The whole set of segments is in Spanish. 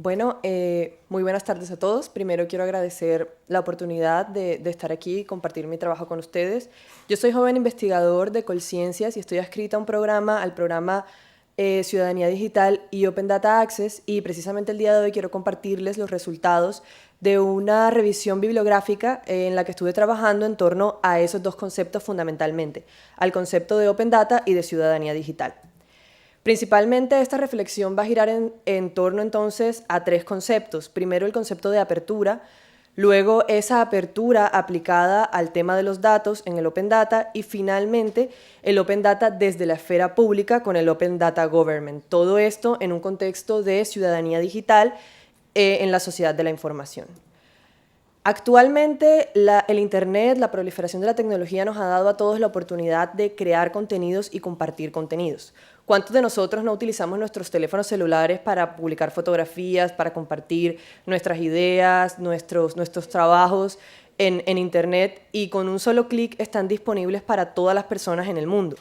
Bueno, muy buenas tardes a todos. Primero quiero agradecer la oportunidad de estar aquí y compartir mi trabajo con ustedes. Yo soy joven investigador de Colciencias y estoy adscrita a al programa Ciudadanía Digital y Open Data Access, y precisamente el día de hoy quiero compartirles los resultados de una revisión bibliográfica en la que estuve trabajando en torno a esos dos conceptos fundamentalmente, al concepto de Open Data y de ciudadanía digital. Principalmente esta reflexión va a girar en torno entonces a tres conceptos. Primero el concepto de apertura, luego esa apertura aplicada al tema de los datos en el Open Data y finalmente el Open Data desde la esfera pública con el Open Data Government. Todo esto en un contexto de ciudadanía digital en la sociedad de la información. Actualmente el Internet, la proliferación de la tecnología nos ha dado a todos la oportunidad de crear contenidos y compartir contenidos. ¿Cuántos de nosotros no utilizamos nuestros teléfonos celulares para publicar fotografías, para compartir nuestras ideas, nuestros trabajos en Internet, y con un solo clic están disponibles para todas las personas en el mundo?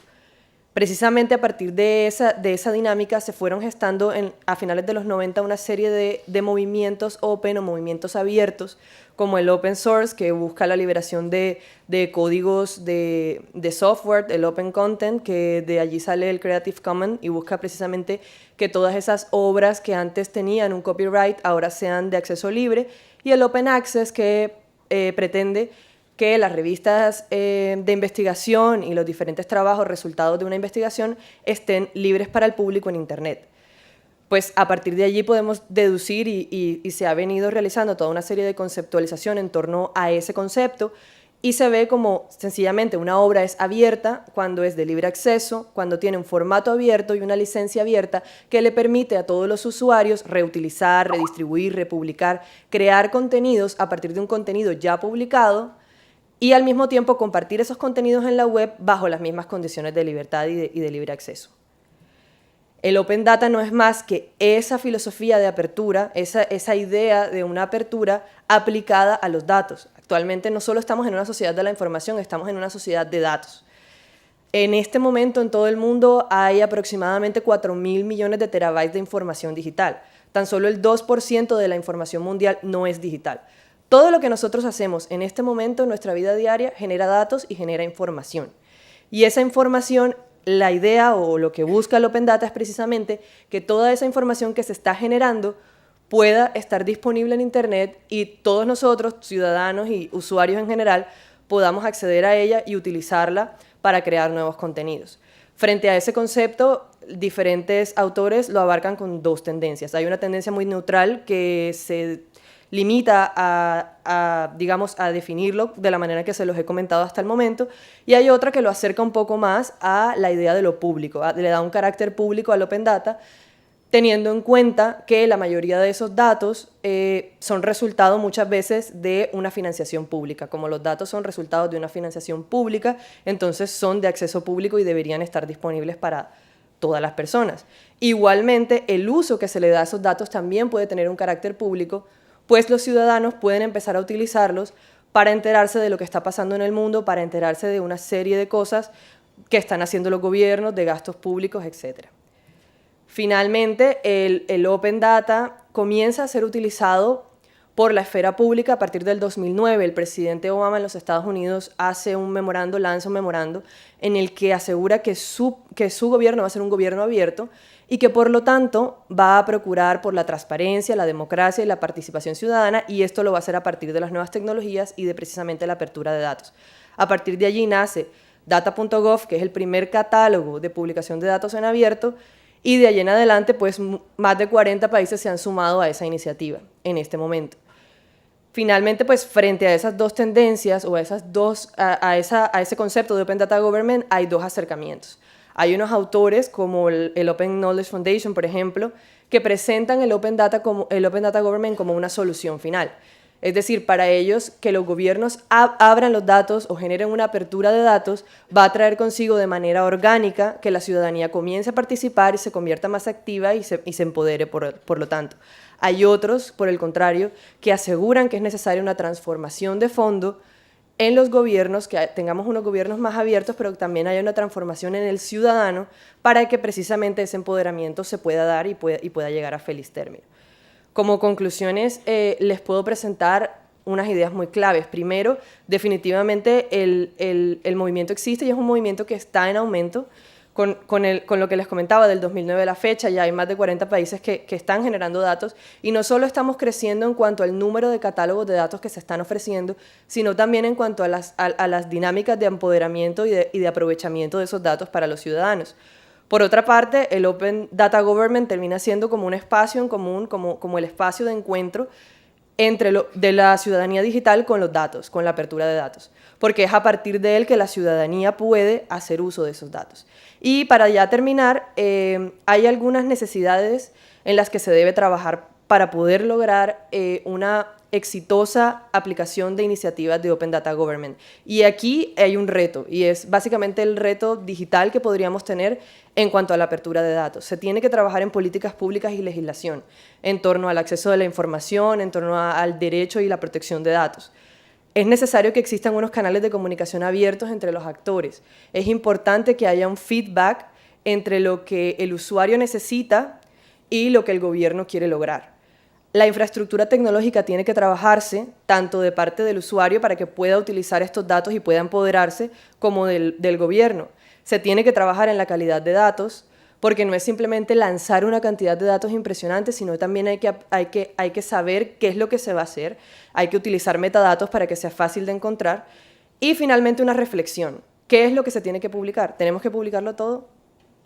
Precisamente a partir de esa dinámica se fueron gestando a finales de los 90 una serie de movimientos open o movimientos abiertos, como el open source, que busca la liberación de códigos de software, el open content, que de allí sale el Creative Commons y busca precisamente que todas esas obras que antes tenían un copyright ahora sean de acceso libre, y el open access, que pretende que las revistas de investigación y los diferentes trabajos resultados de una investigación estén libres para el público en Internet. Pues a partir de allí podemos deducir y se ha venido realizando toda una serie de conceptualización en torno a ese concepto, y se ve como sencillamente una obra es abierta cuando es de libre acceso, cuando tiene un formato abierto y una licencia abierta que le permite a todos los usuarios reutilizar, redistribuir, republicar, crear contenidos a partir de un contenido ya publicado, y al mismo tiempo compartir esos contenidos en la web bajo las mismas condiciones de libertad y de libre acceso. El Open Data no es más que esa filosofía de apertura, esa idea de una apertura aplicada a los datos. Actualmente no solo estamos en una sociedad de la información, estamos en una sociedad de datos. En este momento en todo el mundo hay aproximadamente 4.000 millones de terabytes de información digital. Tan solo el 2% de la información mundial no es digital. Todo lo que nosotros hacemos en este momento en nuestra vida diaria genera datos y genera información. Y esa información, la idea o lo que busca el Open Data es precisamente que toda esa información que se está generando pueda estar disponible en Internet y todos nosotros, ciudadanos y usuarios en general, podamos acceder a ella y utilizarla para crear nuevos contenidos. Frente a ese concepto, diferentes autores lo abarcan con dos tendencias. Hay una tendencia muy neutral que se limita digamos, a definirlo de la manera que se los he comentado hasta el momento, y hay otra que lo acerca un poco más a la idea de lo público, le da un carácter público al Open Data, teniendo en cuenta que la mayoría de esos datos son resultado muchas veces de una financiación pública. Como los datos son resultados de una financiación pública, entonces son de acceso público y deberían estar disponibles para todas las personas. Igualmente, el uso que se le da a esos datos también puede tener un carácter público, pues los ciudadanos pueden empezar a utilizarlos para enterarse de lo que está pasando en el mundo, para enterarse de una serie de cosas que están haciendo los gobiernos, de gastos públicos, etc. Finalmente, el Open Data comienza a ser utilizado por la esfera pública a partir del 2009. El presidente Obama en los Estados Unidos lanza un memorando en el que asegura que su gobierno va a ser un gobierno abierto y que por lo tanto va a procurar por la transparencia, la democracia y la participación ciudadana, y esto lo va a hacer a partir de las nuevas tecnologías y de precisamente la apertura de datos. A partir de allí nace data.gov, que es el primer catálogo de publicación de datos en abierto, y de allí en adelante pues más de 40 países se han sumado a esa iniciativa en este momento. Finalmente, pues frente a esas dos tendencias o a ese concepto de Open Data Government hay dos acercamientos. Hay unos autores como el Open Knowledge Foundation, por ejemplo, que presentan el Open Data Government como una solución final. Es decir, para ellos que los gobiernos abran los datos o generen una apertura de datos va a traer consigo de manera orgánica que la ciudadanía comience a participar y se convierta más activa y se empodere por lo tanto. Hay otros, por el contrario, que aseguran que es necesaria una transformación de fondo en los gobiernos, que tengamos unos gobiernos más abiertos, pero también haya una transformación en el ciudadano para que precisamente ese empoderamiento se pueda dar y pueda llegar a feliz término. Como conclusiones, les puedo presentar unas ideas muy claves. Primero, definitivamente el movimiento existe y es un movimiento que está en aumento. Con lo que les comentaba del 2009 a la fecha, ya hay más de 40 países que están generando datos y no solo estamos creciendo en cuanto al número de catálogos de datos que se están ofreciendo, sino también en cuanto a las dinámicas de empoderamiento y de aprovechamiento de esos datos para los ciudadanos. Por otra parte, el Open Data Government termina siendo como un espacio en común, como el espacio de encuentro de la ciudadanía digital con los datos, con la apertura de datos, porque es a partir de él que la ciudadanía puede hacer uso de esos datos. Y para ya terminar, hay algunas necesidades en las que se debe trabajar para poder lograr una exitosa aplicación de iniciativas de Open Data Government. Y aquí hay un reto, y es básicamente el reto digital que podríamos tener en cuanto a la apertura de datos. Se tiene que trabajar en políticas públicas y legislación, en torno al acceso de la información, en torno al derecho y la protección de datos. Es necesario que existan unos canales de comunicación abiertos entre los actores. Es importante que haya un feedback entre lo que el usuario necesita y lo que el gobierno quiere lograr. La infraestructura tecnológica tiene que trabajarse tanto de parte del usuario para que pueda utilizar estos datos y pueda empoderarse, como del gobierno. Se tiene que trabajar en la calidad de datos, porque no es simplemente lanzar una cantidad de datos impresionantes, sino también hay que saber qué es lo que se va a hacer, hay que utilizar metadatos para que sea fácil de encontrar, y finalmente una reflexión. ¿Qué es lo que se tiene que publicar? ¿Tenemos que publicarlo todo?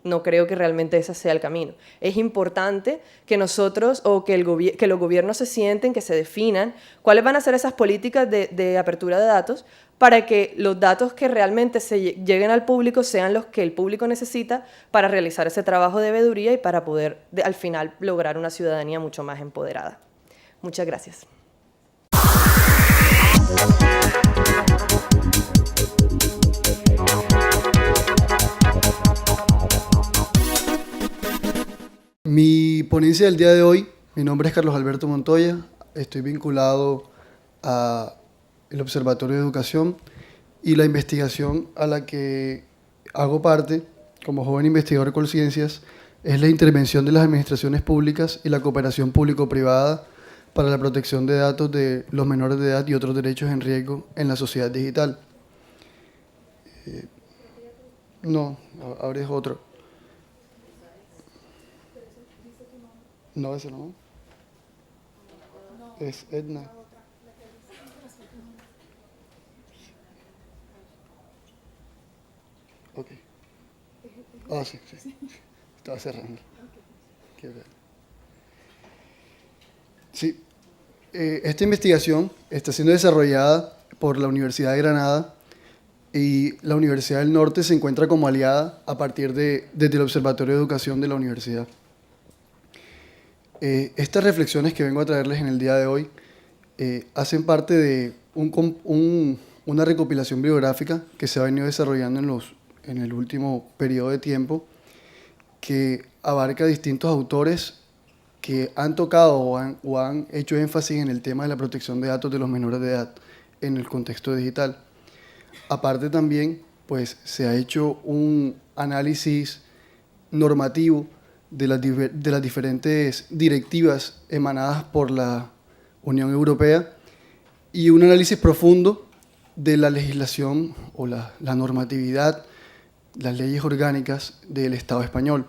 No creo que realmente ese sea el camino. Es importante que nosotros o que los gobiernos se sienten, que se definan cuáles van a ser esas políticas de apertura de datos para que los datos que realmente lleguen al público sean los que el público necesita para realizar ese trabajo de veeduría y para poder al final lograr una ciudadanía mucho más empoderada. Muchas gracias. Mi ponencia del día de hoy, mi nombre es Carlos Alberto Montoya, estoy vinculado al Observatorio de Educación y la investigación a la que hago parte como joven investigador de Colciencias es la intervención de las administraciones públicas y la cooperación público-privada para la protección de datos de los menores de edad y otros derechos en riesgo en la sociedad digital. No, ahora es otro. No, ese no. Es Edna. Ok. Ah, sí, sí. Estaba cerrando. Qué bien. Sí. Esta investigación está siendo desarrollada por la Universidad de Granada y la Universidad del Norte se encuentra como aliada desde el Observatorio de Educación de la universidad. Estas reflexiones que vengo a traerles en el día de hoy hacen parte de una recopilación bibliográfica que se ha venido desarrollando en el último periodo de tiempo, que abarca distintos autores que han tocado o han hecho énfasis en el tema de la protección de datos de los menores de edad en el contexto digital. Aparte también, pues, se ha hecho un análisis normativo de las diferentes directivas emanadas por la Unión Europea y un análisis profundo de la legislación o la normatividad, las leyes orgánicas del Estado español.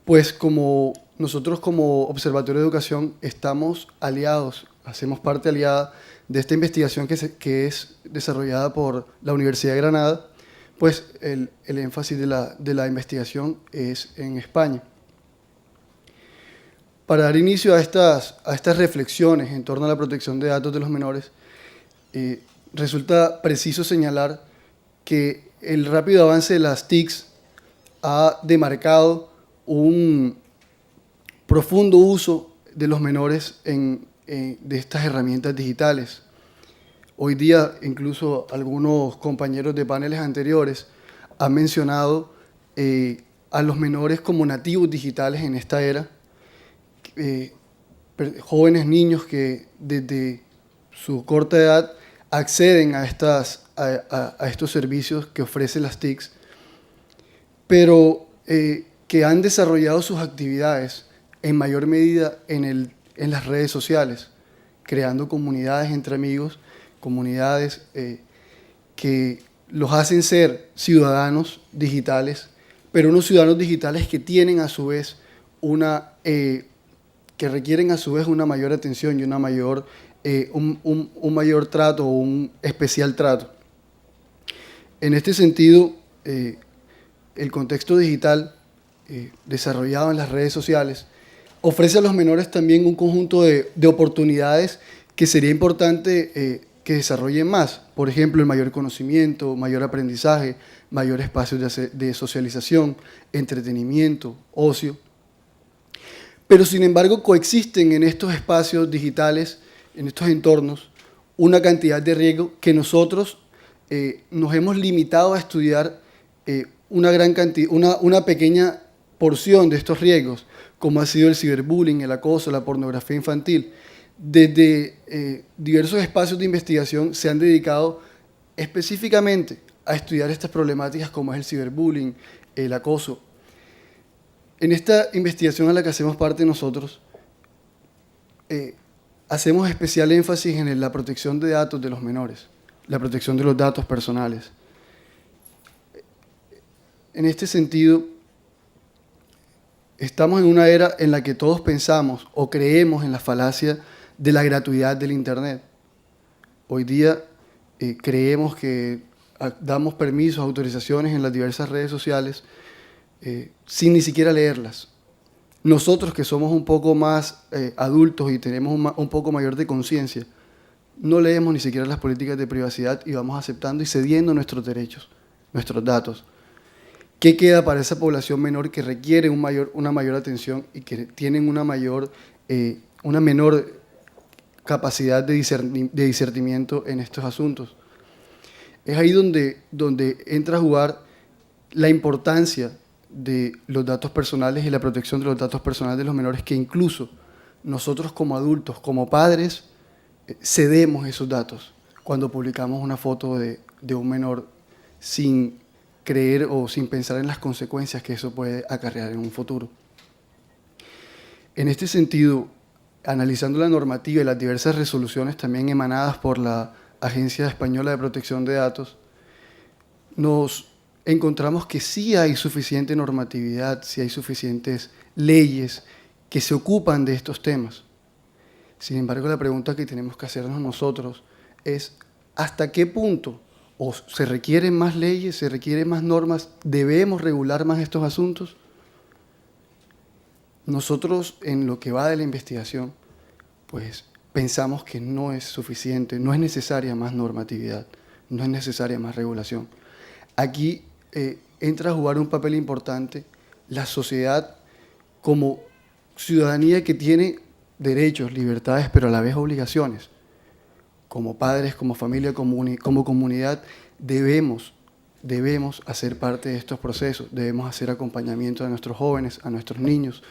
Pues como nosotros como Observatorio de Educación estamos aliados, hacemos parte aliada de esta investigación que es desarrollada por la Universidad de Granada, pues el énfasis de la investigación es en España. Para dar inicio a estas reflexiones en torno a la protección de datos de los menores, resulta preciso señalar que el rápido avance de las TICs ha demarcado un profundo uso de los menores de estas herramientas digitales. Hoy día, incluso algunos compañeros de paneles anteriores han mencionado a los menores como nativos digitales en esta era, jóvenes niños que desde su corta edad acceden a estos servicios que ofrecen las TICs, pero que han desarrollado sus actividades en mayor medida en en las redes sociales, creando comunidades entre amigos, comunidades que los hacen ser ciudadanos digitales, pero unos ciudadanos digitales que tienen a su vez que requieren a su vez una mayor atención y un mayor trato o un especial trato. En este sentido, el contexto digital desarrollado en las redes sociales ofrece a los menores también un conjunto de oportunidades que sería importante que desarrollen más. Por ejemplo, el mayor conocimiento, mayor aprendizaje, mayor espacios de socialización, entretenimiento, ocio. Pero sin embargo coexisten en estos espacios digitales, en estos entornos, una cantidad de riesgos que nosotros nos hemos limitado a estudiar una pequeña porción de estos riesgos, como ha sido el ciberbullying, el acoso, la pornografía infantil. Desde diversos espacios de investigación se han dedicado específicamente a estudiar estas problemáticas como es el ciberbullying, el acoso. En esta investigación a la que hacemos parte nosotros, hacemos especial énfasis en la protección de datos de los menores, la protección de los datos personales. En este sentido, estamos en una era en la que todos pensamos o creemos en la falacia de la gratuidad del Internet. Hoy día creemos que damos permisos, autorizaciones en las diversas redes sociales sin ni siquiera leerlas. Nosotros que somos un poco más adultos y tenemos un poco mayor de conciencia, no leemos ni siquiera las políticas de privacidad y vamos aceptando y cediendo nuestros derechos, nuestros datos. ¿Qué queda para esa población menor que requiere una mayor atención y que tienen una menor capacidad de discernimiento en estos asuntos? Es ahí donde entra a jugar la importancia de los datos personales y la protección de los datos personales de los menores, que incluso nosotros como adultos, como padres, cedemos esos datos cuando publicamos una foto de un menor sin creer o sin pensar en las consecuencias que eso puede acarrear en un futuro. En este sentido, analizando la normativa y las diversas resoluciones también emanadas por la Agencia Española de Protección de Datos, nos encontramos que sí hay suficiente normatividad, sí hay suficientes leyes que se ocupan de estos temas. Sin embargo, la pregunta que tenemos que hacernos nosotros es ¿hasta qué punto o se requieren más leyes, se requieren más normas, debemos regular más estos asuntos? Nosotros, en lo que va de la investigación, pues pensamos que no es suficiente, no es necesaria más normatividad, no es necesaria más regulación. Aquí entra a jugar un papel importante la sociedad como ciudadanía que tiene derechos, libertades, pero a la vez obligaciones. Como padres, como familia, como comunidad, debemos hacer parte de estos procesos, debemos hacer acompañamiento a nuestros jóvenes, a nuestros niños.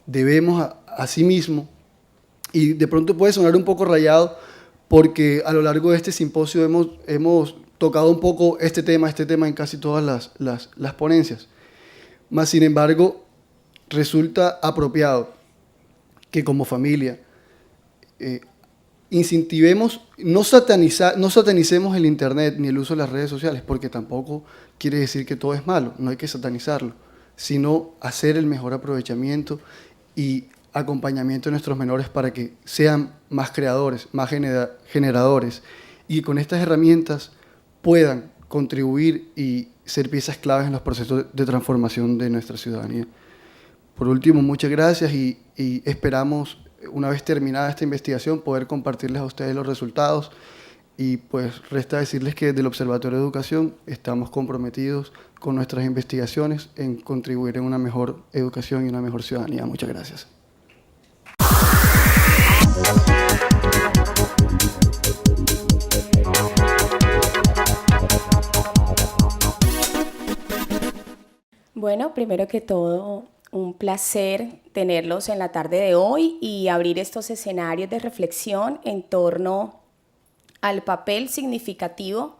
Debemos, asimismo, y de pronto puede sonar un poco rayado, porque a lo largo de este simposio hemos tocado un poco este tema en casi todas las ponencias. Mas, sin embargo, resulta apropiado que como familia incentivemos, no satanicemos el Internet ni el uso de las redes sociales, porque tampoco quiere decir que todo es malo, no hay que satanizarlo, sino hacer el mejor aprovechamiento y acompañamiento de nuestros menores para que sean más creadores, más generadores, y con estas herramientas puedan contribuir y ser piezas claves en los procesos de transformación de nuestra ciudadanía. Por último, muchas gracias y esperamos, una vez terminada esta investigación, poder compartirles a ustedes los resultados, y pues resta decirles que desde el Observatorio de Educación estamos comprometidos con nuestras investigaciones en contribuir en una mejor educación y una mejor ciudadanía. Muchas gracias. Bueno, primero que todo, un placer tenerlos en la tarde de hoy y abrir estos escenarios de reflexión en torno al papel significativo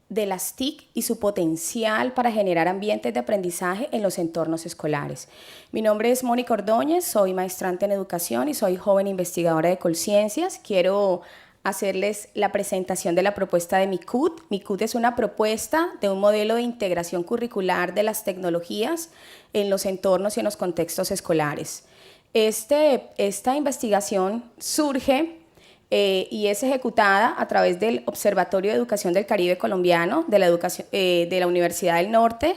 de las TIC y su potencial para generar ambientes de aprendizaje en los entornos escolares. Mi nombre es Mónica Ordóñez, soy maestrante en educación y soy joven investigadora de Colciencias. Quiero hacerles la presentación de la propuesta de MICUT. MICUT es una propuesta de un modelo de integración curricular de las tecnologías en los entornos y en los contextos escolares. Esta investigación surge y es ejecutada a través del Observatorio de Educación del Caribe Colombiano, de la Universidad del Norte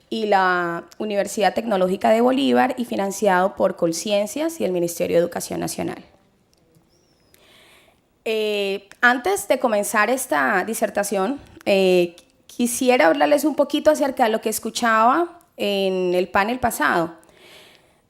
y la Universidad Tecnológica de Bolívar, y financiado por Colciencias y el Ministerio de Educación Nacional. Antes de comenzar esta disertación, quisiera hablarles un poquito acerca de lo que escuchaba en el panel pasado.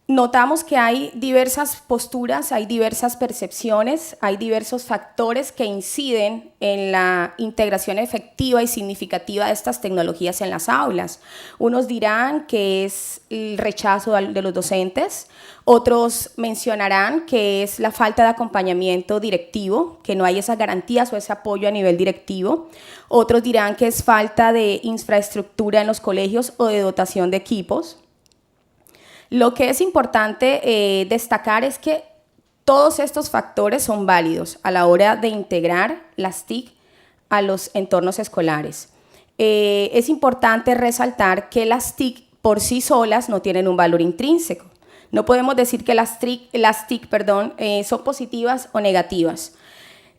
Notamos que hay diversas posturas, hay diversas percepciones, hay diversos factores que inciden en la integración efectiva y significativa de estas tecnologías en las aulas. Unos dirán que es el rechazo de los docentes, otros mencionarán que es la falta de acompañamiento directivo, que no hay esas garantías o ese apoyo a nivel directivo. Otros dirán que es falta de infraestructura en los colegios o de dotación de equipos. Lo que es importante destacar es que todos estos factores son válidos a la hora de integrar las TIC a los entornos escolares. Es importante resaltar que las TIC por sí solas no tienen un valor intrínseco. No podemos decir que las TIC son positivas o negativas.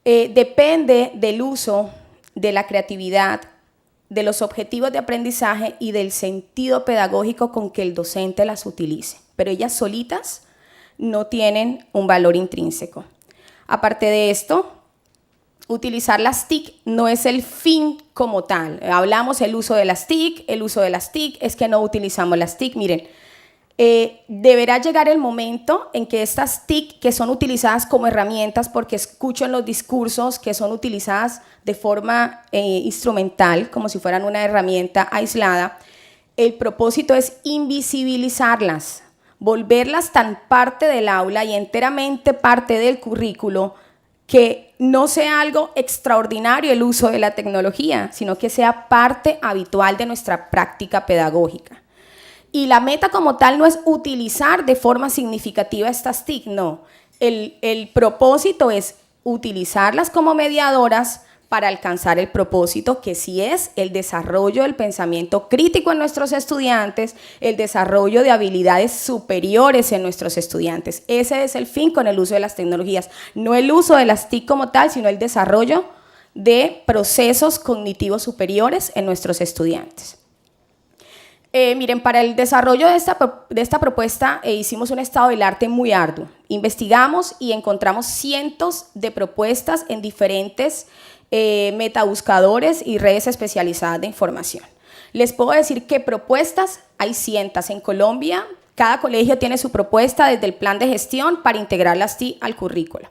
Depende del uso, de la creatividad, de los objetivos de aprendizaje y del sentido pedagógico con que el docente las utilice. Pero ellas solitas no tienen un valor intrínseco. Aparte de esto, utilizar las TIC no es el fin como tal. Hablamos el uso de las TIC, es que no utilizamos las TIC. Miren, deberá llegar el momento en que estas TIC, que son utilizadas como herramientas, porque escucho en los discursos que son utilizadas de forma instrumental, como si fueran una herramienta aislada, el propósito es invisibilizarlas, volverlas tan parte del aula y enteramente parte del currículo, que no sea algo extraordinario el uso de la tecnología, sino que sea parte habitual de nuestra práctica pedagógica. Y la meta como tal no es utilizar de forma significativa estas TIC, no. El propósito es utilizarlas como mediadoras para alcanzar el propósito, que sí es el desarrollo del pensamiento crítico en nuestros estudiantes, el desarrollo de habilidades superiores en nuestros estudiantes. Ese es el fin con el uso de las tecnologías, no el uso de las TIC como tal, sino el desarrollo de procesos cognitivos superiores en nuestros estudiantes. Miren, para el desarrollo de esta propuesta hicimos un estado del arte muy arduo. Investigamos y encontramos cientos de propuestas en diferentes metabuscadores y redes especializadas de información. Les puedo decir que propuestas hay cientos en Colombia. Cada colegio tiene su propuesta desde el plan de gestión para integrar las TIC al currículo.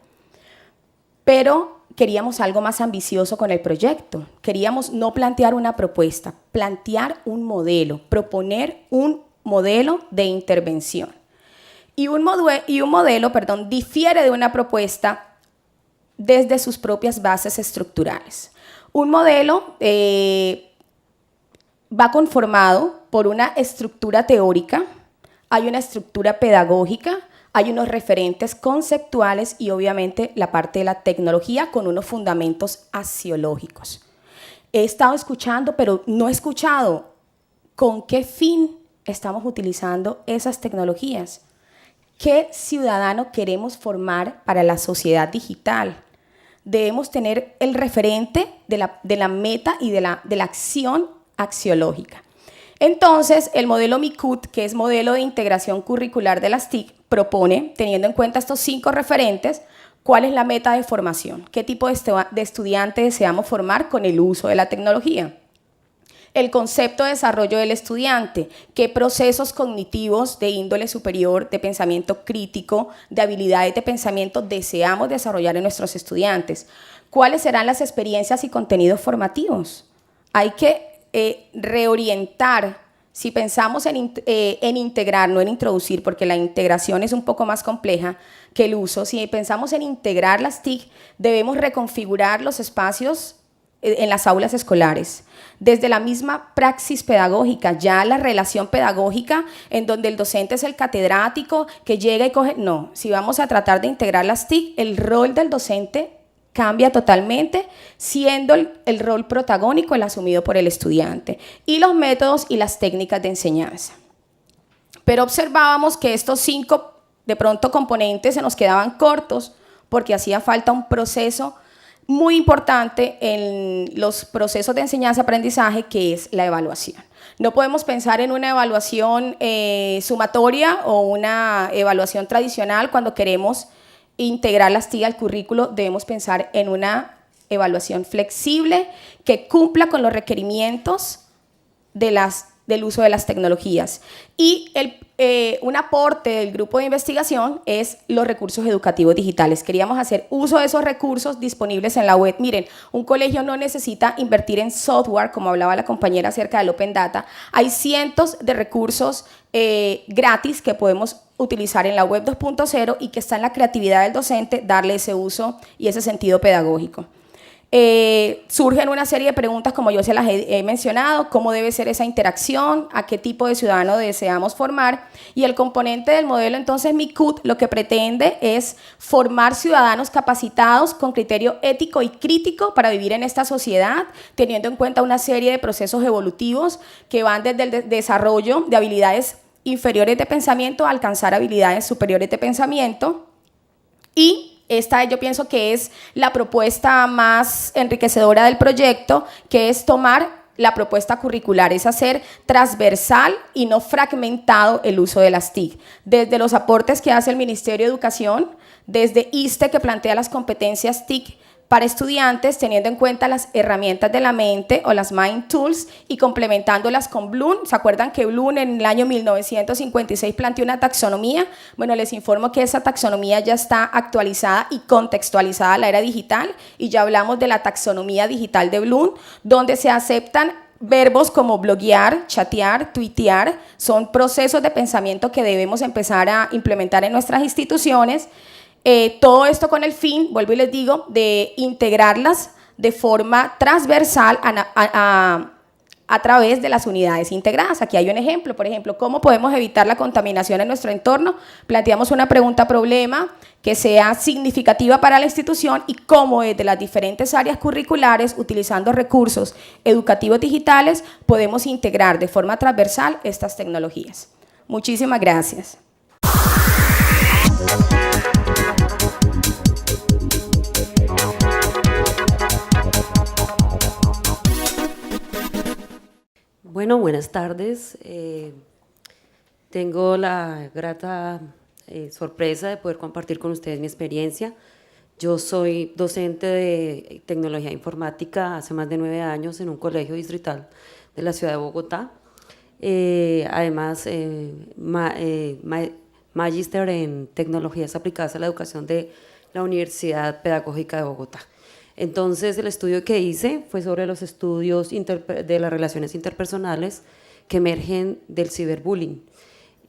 Pero queríamos algo más ambicioso con el proyecto. Queríamos no plantear una propuesta, plantear un modelo, proponer un modelo de intervención. Y un modelo difiere de una propuesta desde sus propias bases estructurales. Un modelo va conformado por una estructura teórica, hay una estructura pedagógica, hay unos referentes conceptuales y obviamente la parte de la tecnología con unos fundamentos axiológicos. He estado escuchando, pero no he escuchado con qué fin estamos utilizando esas tecnologías. ¿Qué ciudadano queremos formar para la sociedad digital? Debemos tener el referente de la meta y de la acción axiológica. Entonces, el modelo MICUT, que es modelo de integración curricular de las TIC, propone, teniendo en cuenta estos 5 referentes, cuál es la meta de formación, qué tipo de estudiante deseamos formar con el uso de la tecnología. El concepto de desarrollo del estudiante, qué procesos cognitivos de índole superior, de pensamiento crítico, de habilidades de pensamiento deseamos desarrollar en nuestros estudiantes. ¿Cuáles serán las experiencias y contenidos formativos? Hay que reorientar, si pensamos en integrar, no en introducir, porque la integración es un poco más compleja que el uso. Si pensamos en integrar las TIC, debemos reconfigurar los espacios en las aulas escolares. Desde la misma praxis pedagógica, ya la relación pedagógica en donde el docente es el catedrático que llega y coge, no, si vamos a tratar de integrar las TIC, el rol del docente cambia totalmente, siendo el rol protagónico el asumido por el estudiante, y los métodos y las técnicas de enseñanza. Pero observábamos que estos 5, de pronto, componentes se nos quedaban cortos porque hacía falta un proceso muy importante en los procesos de enseñanza-aprendizaje, que es la evaluación. No podemos pensar en una evaluación sumatoria o una evaluación tradicional cuando queremos integrar las TIC al currículo. Debemos pensar en una evaluación flexible que cumpla con los requerimientos del uso de las tecnologías. Y un aporte del grupo de investigación es los recursos educativos digitales. Queríamos hacer uso de esos recursos disponibles en la web. Miren, un colegio no necesita invertir en software, como hablaba la compañera acerca del Open Data. Hay cientos de recursos gratis que podemos utilizar en la web 2.0 y que está en la creatividad del docente darle ese uso y ese sentido pedagógico. Surgen una serie de preguntas, como yo se las he mencionado: cómo debe ser esa interacción, a qué tipo de ciudadano deseamos formar, y el componente del modelo, entonces, MICUT, lo que pretende es formar ciudadanos capacitados con criterio ético y crítico para vivir en esta sociedad, teniendo en cuenta una serie de procesos evolutivos que van desde el desarrollo de habilidades inferiores de pensamiento a alcanzar habilidades superiores de pensamiento. Y esta yo pienso que es la propuesta más enriquecedora del proyecto, que es tomar la propuesta curricular, es hacer transversal y no fragmentado el uso de las TIC. Desde los aportes que hace el Ministerio de Educación, desde ISTE, que plantea las competencias TIC para estudiantes, teniendo en cuenta las herramientas de la mente o las Mind Tools y complementándolas con Bloom. ¿Se acuerdan que Bloom en el año 1956 planteó una taxonomía? Bueno, les informo que esa taxonomía ya está actualizada y contextualizada a la era digital, y ya hablamos de la taxonomía digital de Bloom, donde se aceptan verbos como bloguear, chatear, tuitear. Son procesos de pensamiento que debemos empezar a implementar en nuestras instituciones. Todo esto con el fin, vuelvo y les digo, de integrarlas de forma transversal a través de las unidades integradas. Aquí hay un ejemplo, por ejemplo, ¿cómo podemos evitar la contaminación en nuestro entorno? Planteamos una pregunta-problema que sea significativa para la institución, y cómo desde las diferentes áreas curriculares, utilizando recursos educativos digitales, podemos integrar de forma transversal estas tecnologías. Muchísimas gracias. Bueno, buenas tardes. Tengo la grata sorpresa de poder compartir con ustedes mi experiencia. Yo soy docente de tecnología informática hace más de 9 años en un colegio distrital de la ciudad de Bogotá. Además, magíster en tecnologías aplicadas a la educación de la Universidad Pedagógica de Bogotá. Entonces, el estudio que hice fue sobre los estudios de las relaciones interpersonales que emergen del ciberbullying.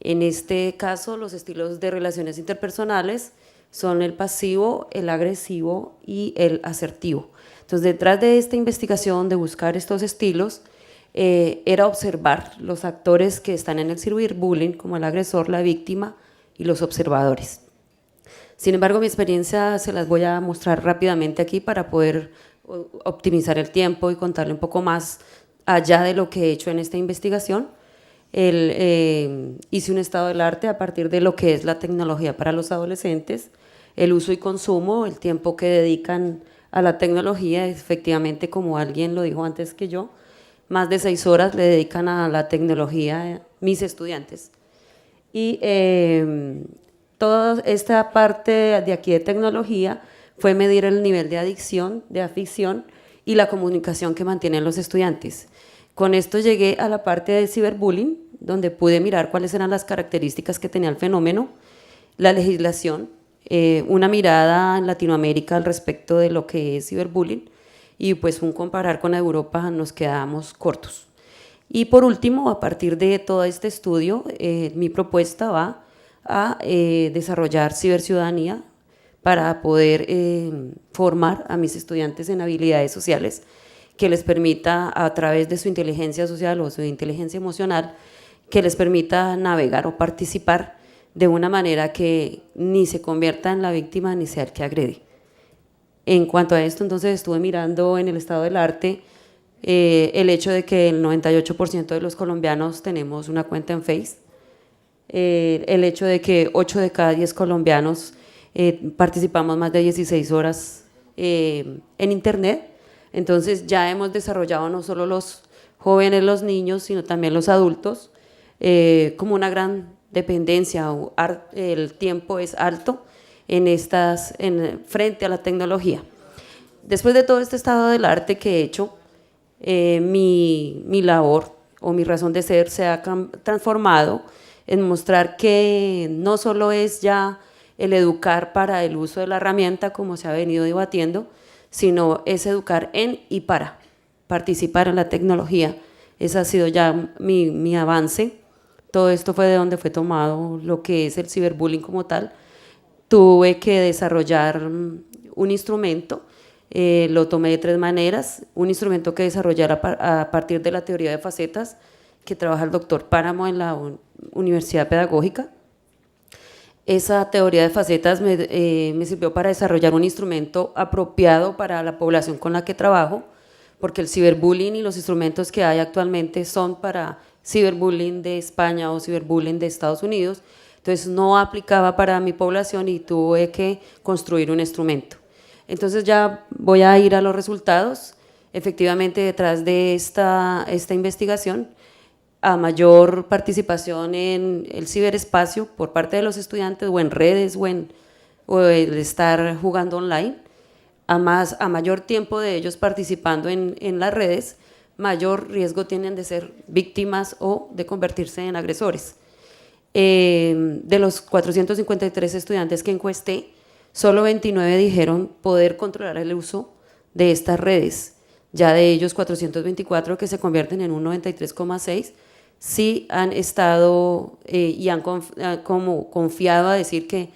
En este caso, los estilos de relaciones interpersonales son el pasivo, el agresivo y el asertivo. Entonces, detrás de esta investigación de buscar estos estilos, era observar los actores que están en el ciberbullying, como el agresor, la víctima y los observadores. Sin embargo, mi experiencia se las voy a mostrar rápidamente aquí para poder optimizar el tiempo y contarle un poco más allá de lo que he hecho en esta investigación. Hice un estado del arte a partir de lo que es la tecnología para los adolescentes, el uso y consumo, el tiempo que dedican a la tecnología. Efectivamente, como alguien lo dijo antes que yo, más de 6 horas le dedican a la tecnología mis estudiantes. Y toda esta parte de aquí de tecnología fue medir el nivel de adicción, de afición y la comunicación que mantienen los estudiantes. Con esto llegué a la parte de ciberbullying, donde pude mirar cuáles eran las características que tenía el fenómeno, la legislación, una mirada en Latinoamérica al respecto de lo que es ciberbullying, y pues un comparar con Europa nos quedamos cortos. Y por último, a partir de todo este estudio, mi propuesta va a desarrollar ciberciudadanía para poder formar a mis estudiantes en habilidades sociales que les permita, a través de su inteligencia social o su inteligencia emocional, que les permita navegar o participar de una manera que ni se convierta en la víctima ni sea el que agrede. En cuanto a esto, entonces estuve mirando en el estado del arte el hecho de que el 98% de los colombianos tenemos una cuenta en Face, el hecho de que 8 de cada 10 colombianos participamos más de 16 horas en Internet. Entonces ya hemos desarrollado no solo los jóvenes, los niños, sino también los adultos, como una gran dependencia, el tiempo es alto frente a la tecnología. Después de todo este estado del arte que he hecho, mi labor o mi razón de ser se ha transformado en mostrar que no solo es ya el educar para el uso de la herramienta, como se ha venido debatiendo, sino es educar en y para participar en la tecnología. Ese ha sido ya mi avance. Todo esto fue de donde fue tomado lo que es el ciberbullying como tal. Tuve que desarrollar un instrumento, lo tomé de 3 maneras, un instrumento que desarrollara a partir de la teoría de facetas que trabaja el doctor Páramo en la Universidad Pedagógica. Esa teoría de facetas me sirvió para desarrollar un instrumento apropiado para la población con la que trabajo, porque el ciberbullying y los instrumentos que hay actualmente son para ciberbullying de España o ciberbullying de Estados Unidos, entonces no aplicaba para mi población y tuve que construir un instrumento. Entonces ya voy a ir a los resultados. Efectivamente, detrás de esta investigación, a mayor participación en el ciberespacio por parte de los estudiantes o en redes o el estar jugando online, a mayor tiempo de ellos participando en las redes, mayor riesgo tienen de ser víctimas o de convertirse en agresores. De los 453 estudiantes que encuesté, solo 29 dijeron poder controlar el uso de estas redes. Ya de ellos, 424 que se convierten en un 93,6%, sí han estado y han como confiado a decir que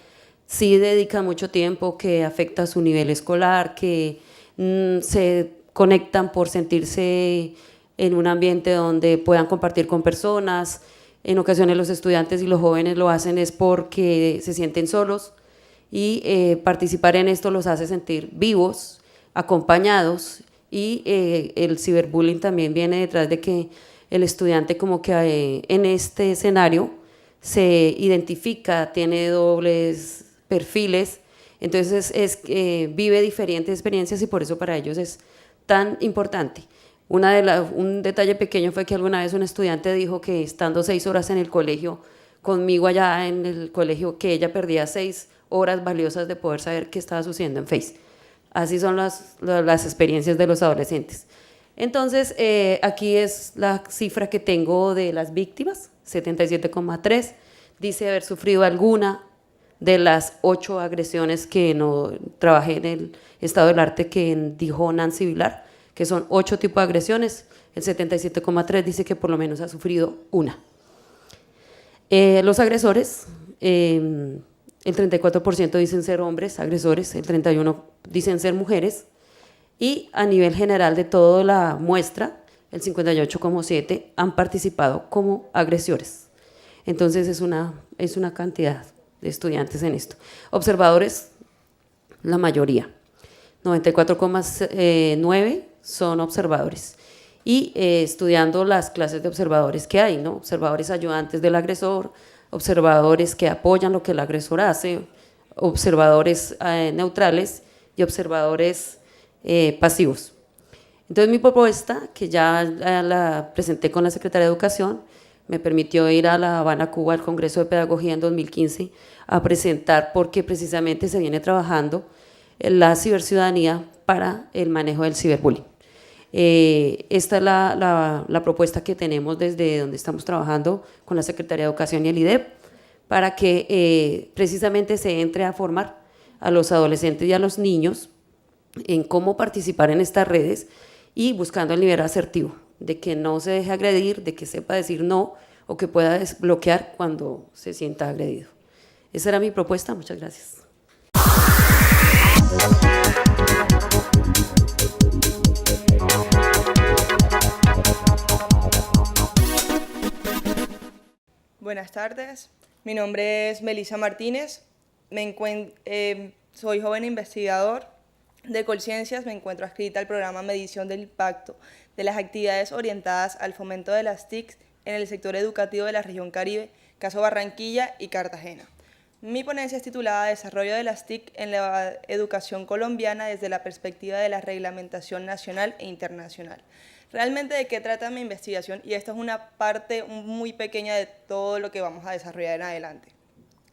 sí dedican mucho tiempo, que afecta su nivel escolar, que se conectan por sentirse en un ambiente donde puedan compartir con personas. En ocasiones los estudiantes y los jóvenes lo hacen es porque se sienten solos y participar en esto los hace sentir vivos, acompañados, y el ciberbullying también viene detrás de que el estudiante como que en este escenario se identifica, tiene dobles perfiles, entonces vive diferentes experiencias y por eso para ellos es tan importante. Un detalle pequeño fue que alguna vez un estudiante dijo que estando 6 horas en el colegio, conmigo allá en el colegio, que ella perdía 6 horas valiosas de poder saber qué estaba sucediendo en Face. Así son las experiencias de los adolescentes. Entonces, aquí es la cifra que tengo de las víctimas, 77,3%. Dice haber sufrido alguna de las 8 agresiones que no trabajé en el estado del arte que dijo Nancy Vilar, que son 8 tipos de agresiones. El 77,3% dice que por lo menos ha sufrido una. Los agresores, el 34% dicen ser hombres agresores, el 31% dicen ser mujeres, y a nivel general de toda la muestra, el 58,7% han participado como agresores. Entonces es una cantidad de estudiantes en esto. Observadores, la mayoría, 94,9% son observadores. Y estudiando las clases de observadores que hay, ¿no? Observadores ayudantes del agresor, observadores que apoyan lo que el agresor hace, observadores neutrales y observadores pasivos. Entonces mi propuesta, que ya la presenté con la Secretaría de Educación, me permitió ir a La Habana, Cuba, al Congreso de Pedagogía en 2015, a presentar porque precisamente se viene trabajando la ciberciudadanía para el manejo del ciberbullying. Esta es la propuesta que tenemos desde donde estamos trabajando con la Secretaría de Educación y el IDEP, para que precisamente se entre a formar a los adolescentes y a los niños en cómo participar en estas redes y buscando el nivel asertivo, de que no se deje agredir, de que sepa decir no o que pueda desbloquear cuando se sienta agredido. Esa era mi propuesta, muchas gracias. Buenas tardes, mi nombre es Melissa Martínez, soy joven investigador de Colciencias, me encuentro adscrita al programa Medición del Impacto de las actividades orientadas al fomento de las TICs en el sector educativo de la región Caribe, caso Barranquilla y Cartagena. Mi ponencia es titulada Desarrollo de las TIC en la educación colombiana desde la perspectiva de la reglamentación nacional e internacional. Realmente, ¿de qué trata mi investigación? Y esta es una parte muy pequeña de todo lo que vamos a desarrollar en adelante.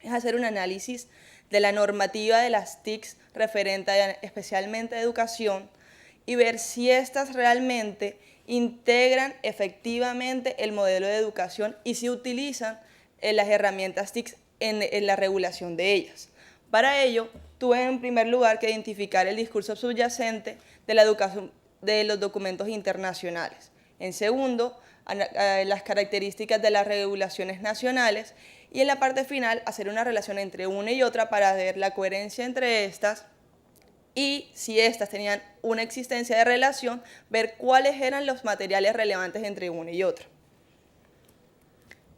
Es hacer un análisis de la normativa de las TICs referente especialmente a educación y ver si éstas realmente integran efectivamente el modelo de educación y si utilizan las herramientas TICs en la regulación de ellas. Para ello, tuve en primer lugar que identificar el discurso subyacente de la educación de los documentos internacionales. En segundo, las características de las regulaciones nacionales y en la parte final hacer una relación entre una y otra para ver la coherencia entre estas y si éstas tenían una existencia de relación, ver cuáles eran los materiales relevantes entre una y otra.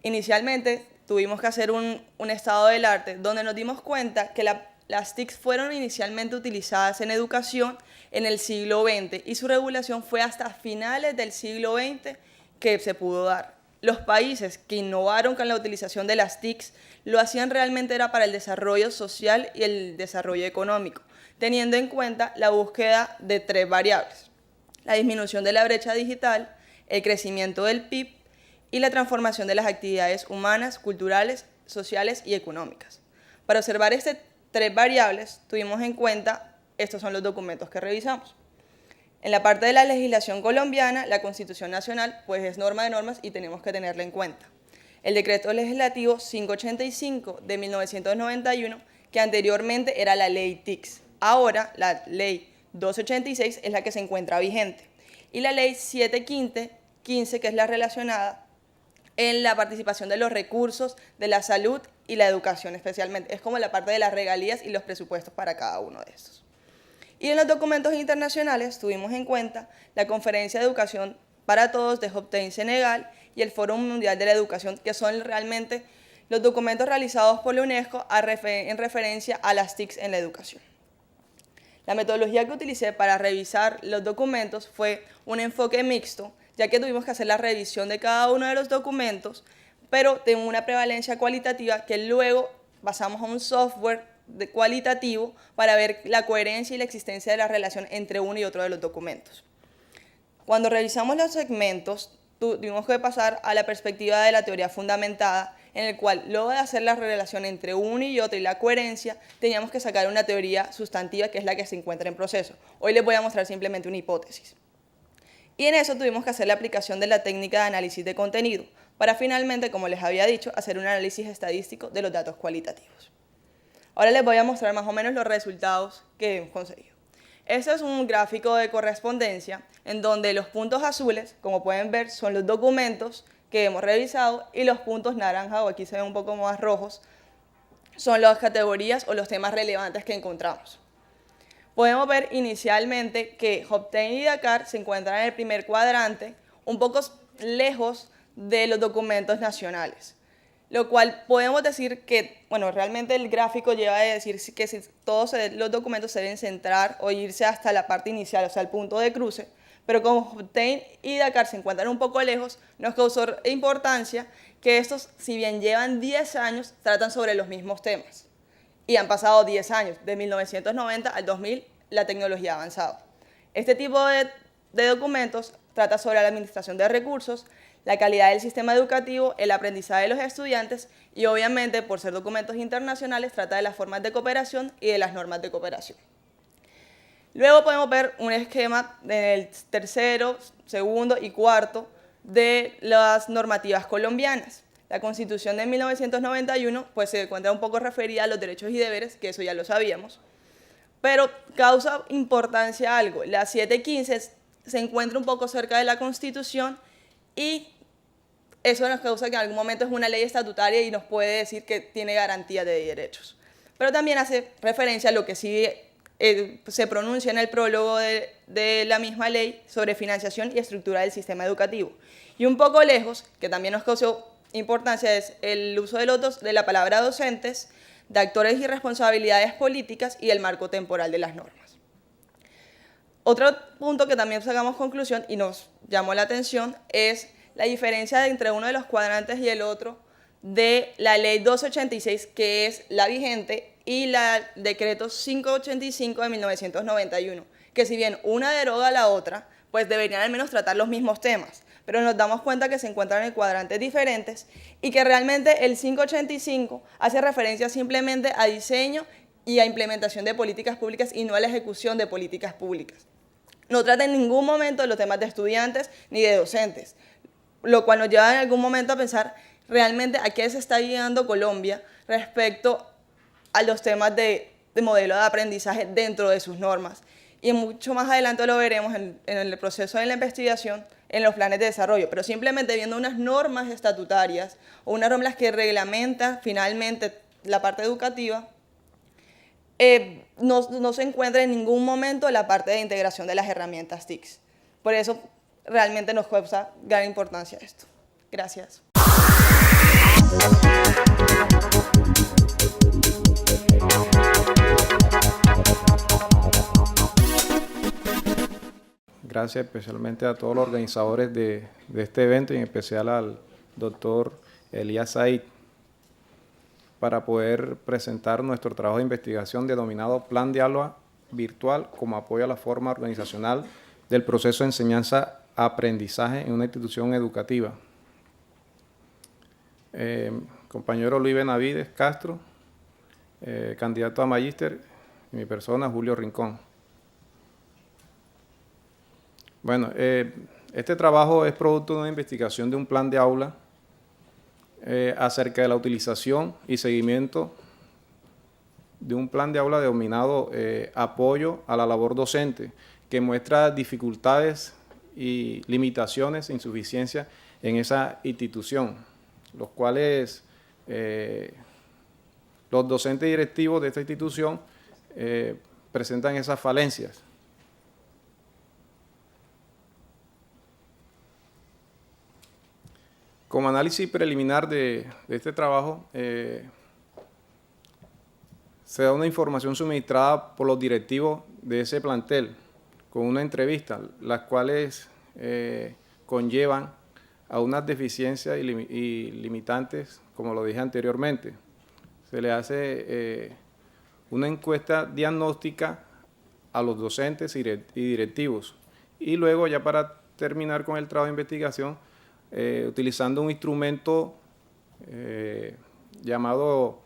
Inicialmente tuvimos que hacer un estado del arte donde nos dimos cuenta que las TICs fueron inicialmente utilizadas en educación en el siglo XX y su regulación fue hasta finales del siglo XX que se pudo dar. Los países que innovaron con la utilización de las TICs lo hacían realmente era para el desarrollo social y el desarrollo económico, teniendo en cuenta la búsqueda de 3 variables: la disminución de la brecha digital, el crecimiento del PIB y la transformación de las actividades humanas, culturales, sociales y económicas. Para observar estas 3 variables, tuvimos en cuenta, estos son los documentos que revisamos. En la parte de la legislación colombiana, la Constitución Nacional pues es norma de normas y tenemos que tenerla en cuenta. El Decreto Legislativo 585 de 1991, que anteriormente era la Ley TICS. Ahora la Ley 286 es la que se encuentra vigente. Y la Ley 715, que es la relacionada en la participación de los recursos, de la salud y la educación especialmente. Es como la parte de las regalías y los presupuestos para cada uno de estos. Y en los documentos internacionales tuvimos en cuenta la Conferencia de Educación para Todos de Hoptain, Senegal, y el Foro Mundial de la Educación, que son realmente los documentos realizados por la UNESCO en referencia a las TICs en la educación. La metodología que utilicé para revisar los documentos fue un enfoque mixto, ya que tuvimos que hacer la revisión de cada uno de los documentos, pero tengo una prevalencia cualitativa que luego basamos a un software cualitativo para ver la coherencia y la existencia de la relación entre uno y otro de los documentos. Cuando revisamos los segmentos, tuvimos que pasar a la perspectiva de la teoría fundamentada, en el cual luego de hacer la relación entre uno y otro y la coherencia, teníamos que sacar una teoría sustantiva que es la que se encuentra en proceso. Hoy les voy a mostrar simplemente una hipótesis. Y en eso tuvimos que hacer la aplicación de la técnica de análisis de contenido, para finalmente, como les había dicho, hacer un análisis estadístico de los datos cualitativos. Ahora les voy a mostrar más o menos los resultados que hemos conseguido. Este es un gráfico de correspondencia en donde los puntos azules, como pueden ver, son los documentos que hemos revisado y los puntos naranja, o aquí se ven un poco más rojos, son las categorías o los temas relevantes que encontramos. Podemos ver inicialmente que Hoptain y Dakar se encuentran en el primer cuadrante, un poco lejos de los documentos nacionales, lo cual podemos decir que, bueno, realmente el gráfico lleva a decir que todos los documentos se deben centrar o irse hasta la parte inicial, o sea, el punto de cruce, pero como Hoptain y Dakar se encuentran un poco lejos, nos causó importancia que estos, si bien llevan 10 años, tratan sobre los mismos temas. Y han pasado 10 años, de 1990 al 2000, la tecnología ha avanzado. Este tipo de documentos trata sobre la administración de recursos, la calidad del sistema educativo, el aprendizaje de los estudiantes y obviamente, por ser documentos internacionales, trata de las formas de cooperación y de las normas de cooperación. Luego podemos ver un esquema del tercero, segundo y cuarto de las normativas colombianas. La Constitución de 1991 pues, se encuentra un poco referida a los derechos y deberes, que eso ya lo sabíamos, pero causa importancia algo. La 715 se encuentra un poco cerca de la Constitución y eso nos causa que en algún momento es una ley estatutaria y nos puede decir que tiene garantía de derechos. Pero también hace referencia a lo que sí se pronuncia en el prólogo de la misma ley sobre financiación y estructura del sistema educativo. Y un poco lejos, que también nos causó importancia es el uso de la palabra docentes, de actores y responsabilidades políticas y el marco temporal de las normas. Otro punto que también sacamos conclusión y nos llamó la atención es la diferencia entre uno de los cuadrantes y el otro de la ley 1286, que es la vigente, y la decreto 585 de 1991, que si bien una deroga a la otra, pues deberían al menos tratar los mismos temas, pero nos damos cuenta que se encuentran en cuadrantes diferentes y que realmente el 585 hace referencia simplemente a diseño y a implementación de políticas públicas y no a la ejecución de políticas públicas. No trata en ningún momento los temas de estudiantes ni de docentes, lo cual nos lleva en algún momento a pensar realmente a qué se está guiando Colombia respecto a los temas de modelo de aprendizaje dentro de sus normas. Y mucho más adelante lo veremos en el proceso de la investigación, en los planes de desarrollo, pero simplemente viendo unas normas estatutarias o unas normas que reglamentan finalmente la parte educativa, no se encuentra en ningún momento la parte de integración de las herramientas TICs. Por eso realmente nos causa gran importancia esto. Gracias. Gracias especialmente a todos los organizadores de este evento y en especial al doctor Elías Said para poder presentar nuestro trabajo de investigación denominado Plan de Aula Virtual como apoyo a la forma organizacional del proceso de enseñanza-aprendizaje en una institución educativa. Compañero Luis Benavides Castro, candidato a magíster, y mi persona, Julio Rincón. Bueno, este trabajo es producto de una investigación de un plan de aula acerca de la utilización y seguimiento de un plan de aula denominado Apoyo a la labor docente, que muestra dificultades y limitaciones e insuficiencias en esa institución, los cuales los docentes directivos de esta institución presentan esas falencias. Como análisis preliminar de este trabajo, se da una información suministrada por los directivos de ese plantel con una entrevista, las cuales conllevan a unas deficiencias y limitantes, como lo dije anteriormente. Se le hace una encuesta diagnóstica a los docentes y directivos. Y luego, ya para terminar con el trabajo de investigación, utilizando un instrumento llamado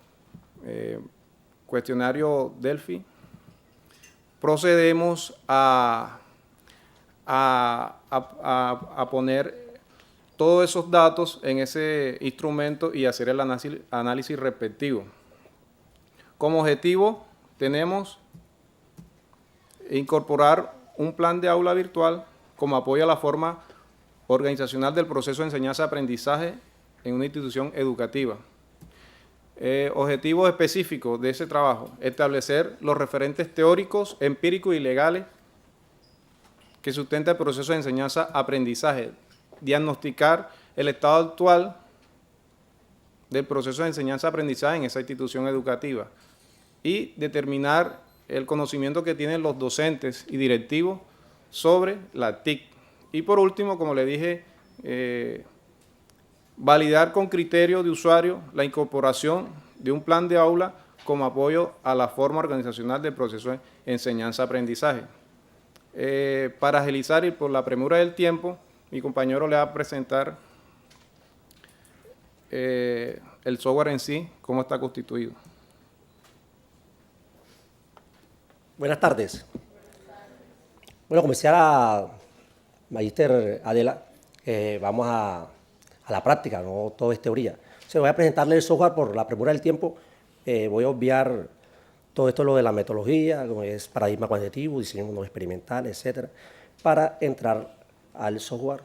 cuestionario Delphi, procedemos a poner todos esos datos en ese instrumento y hacer el análisis respectivo. Como objetivo tenemos incorporar un plan de aula virtual como apoyo a la forma organizacional del proceso de enseñanza-aprendizaje en una institución educativa. Objetivos específicos de ese trabajo: establecer los referentes teóricos, empíricos y legales que sustenta el proceso de enseñanza-aprendizaje, diagnosticar el estado actual del proceso de enseñanza-aprendizaje en esa institución educativa y determinar el conocimiento que tienen los docentes y directivos sobre la TIC. Y por último, como le dije, validar con criterio de usuario la incorporación de un plan de aula como apoyo a la forma organizacional del proceso de enseñanza-aprendizaje. Para agilizar y por la premura del tiempo, mi compañero le va a presentar el software en sí, cómo está constituido. Buenas tardes. Bueno, como decía la magíster Adela, vamos a la práctica, no todo es teoría. Entonces voy a presentarle el software por la premura del tiempo. Voy a obviar todo esto, lo de la metodología, como es paradigma cuantitativo, diseño no experimental, etcétera, para entrar al software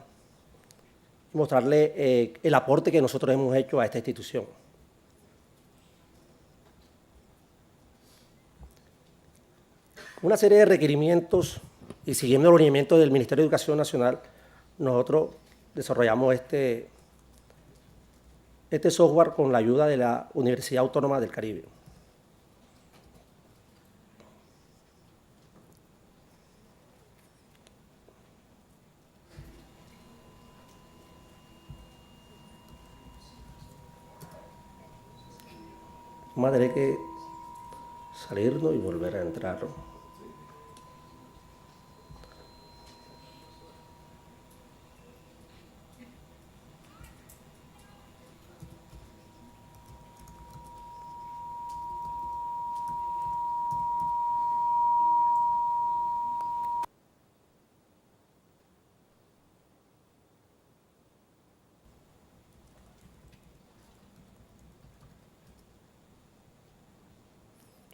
y mostrarle el aporte que nosotros hemos hecho a esta institución. Una serie de requerimientos y siguiendo los lineamientos del Ministerio de Educación Nacional, nosotros desarrollamos este este software con la ayuda de la Universidad Autónoma del Caribe. Vamos a tener que salirnos y volver a entrar.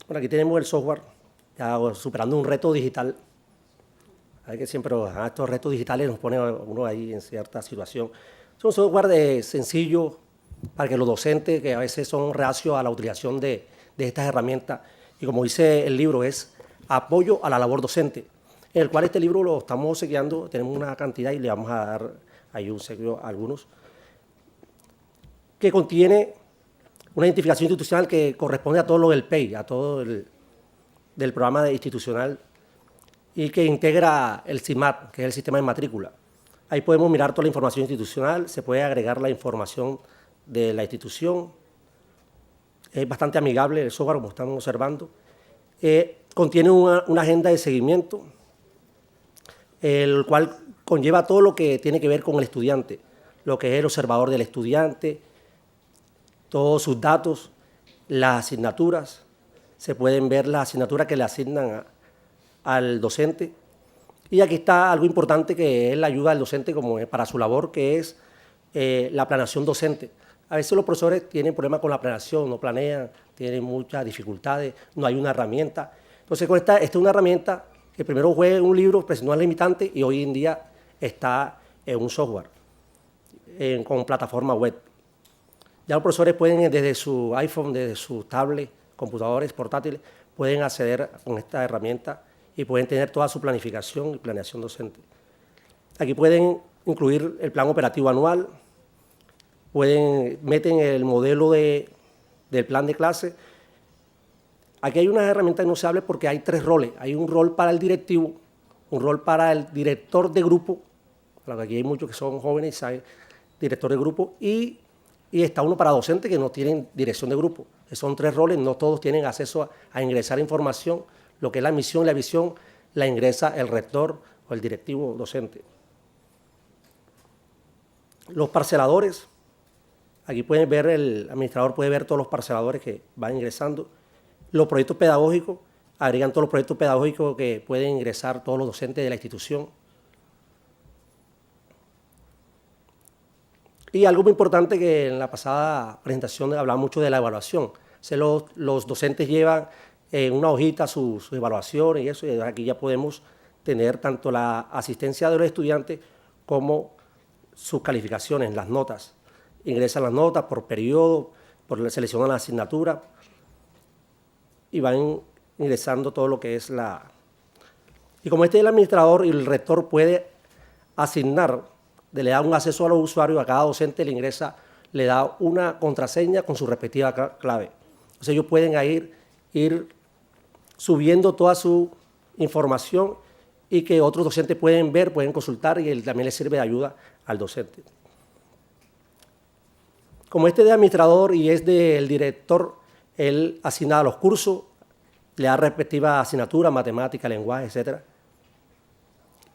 Bueno, aquí tenemos el software, ya superando un reto digital. Hay que siempre estos retos digitales nos ponen a uno ahí en cierta situación. Es un software sencillo para que los docentes, que a veces son reacios a la utilización de estas herramientas, y como dice el libro, es apoyo a la labor docente, en el cual este libro lo estamos obsequiando, tenemos una cantidad y le vamos a dar ahí un obsequio a algunos, que contiene una identificación institucional que corresponde a todo lo del PEI, a todo del programa institucional, y que integra el SIMAT, que es el sistema de matrícula. Ahí podemos mirar toda la información institucional, se puede agregar la información de la institución. Es bastante amigable el software, como estamos observando. Contiene una agenda de seguimiento, el cual conlleva todo lo que tiene que ver con el estudiante, lo que es el observador del estudiante, todos sus datos, las asignaturas. Se pueden ver las asignaturas que le asignan al docente. Y aquí está algo importante, que es la ayuda al docente como para su labor, que es la planeación docente. A veces los profesores tienen problemas con la planeación, no planean, tienen muchas dificultades, no hay una herramienta. Entonces, con esta es una herramienta que primero fue un libro, pero no es limitante, y hoy en día está en un software con plataforma web. Ya los profesores pueden, desde su iPhone, desde su tablet, computadores portátiles, pueden acceder con esta herramienta y pueden tener toda su planificación y planeación docente. Aquí pueden incluir el plan operativo anual, meten el modelo del plan de clase. Aquí hay unas herramientas no se habla porque hay 3 roles. Hay un rol para el directivo, un rol para el director de grupo, porque aquí hay muchos que son jóvenes y saben, director de grupo, y está uno para docentes que no tienen dirección de grupo. Son 3 roles, no todos tienen acceso a ingresar información. Lo que es la misión y la visión la ingresa el rector o el directivo docente. Los parceladores, aquí pueden ver, el administrador puede ver todos los parceladores que van ingresando. Los proyectos pedagógicos, agregan todos los proyectos pedagógicos que pueden ingresar todos los docentes de la institución. Y algo muy importante, que en la pasada presentación hablaba mucho de la evaluación. Los docentes llevan en una hojita sus evaluaciones y eso, y aquí ya podemos tener tanto la asistencia de los estudiantes como sus calificaciones, las notas. Ingresan las notas por periodo, seleccionan la asignatura y van ingresando todo lo que es la... Y como el administrador y el rector puede asignar, le da un acceso a los usuarios, a cada docente le da una contraseña con su respectiva clave. Entonces ellos pueden ir subiendo toda su información y que otros docentes pueden ver, pueden consultar, y también les sirve de ayuda al docente. Como de administrador y es del director, él asigna los cursos, le da respectiva asignatura, matemática, lenguaje, etc.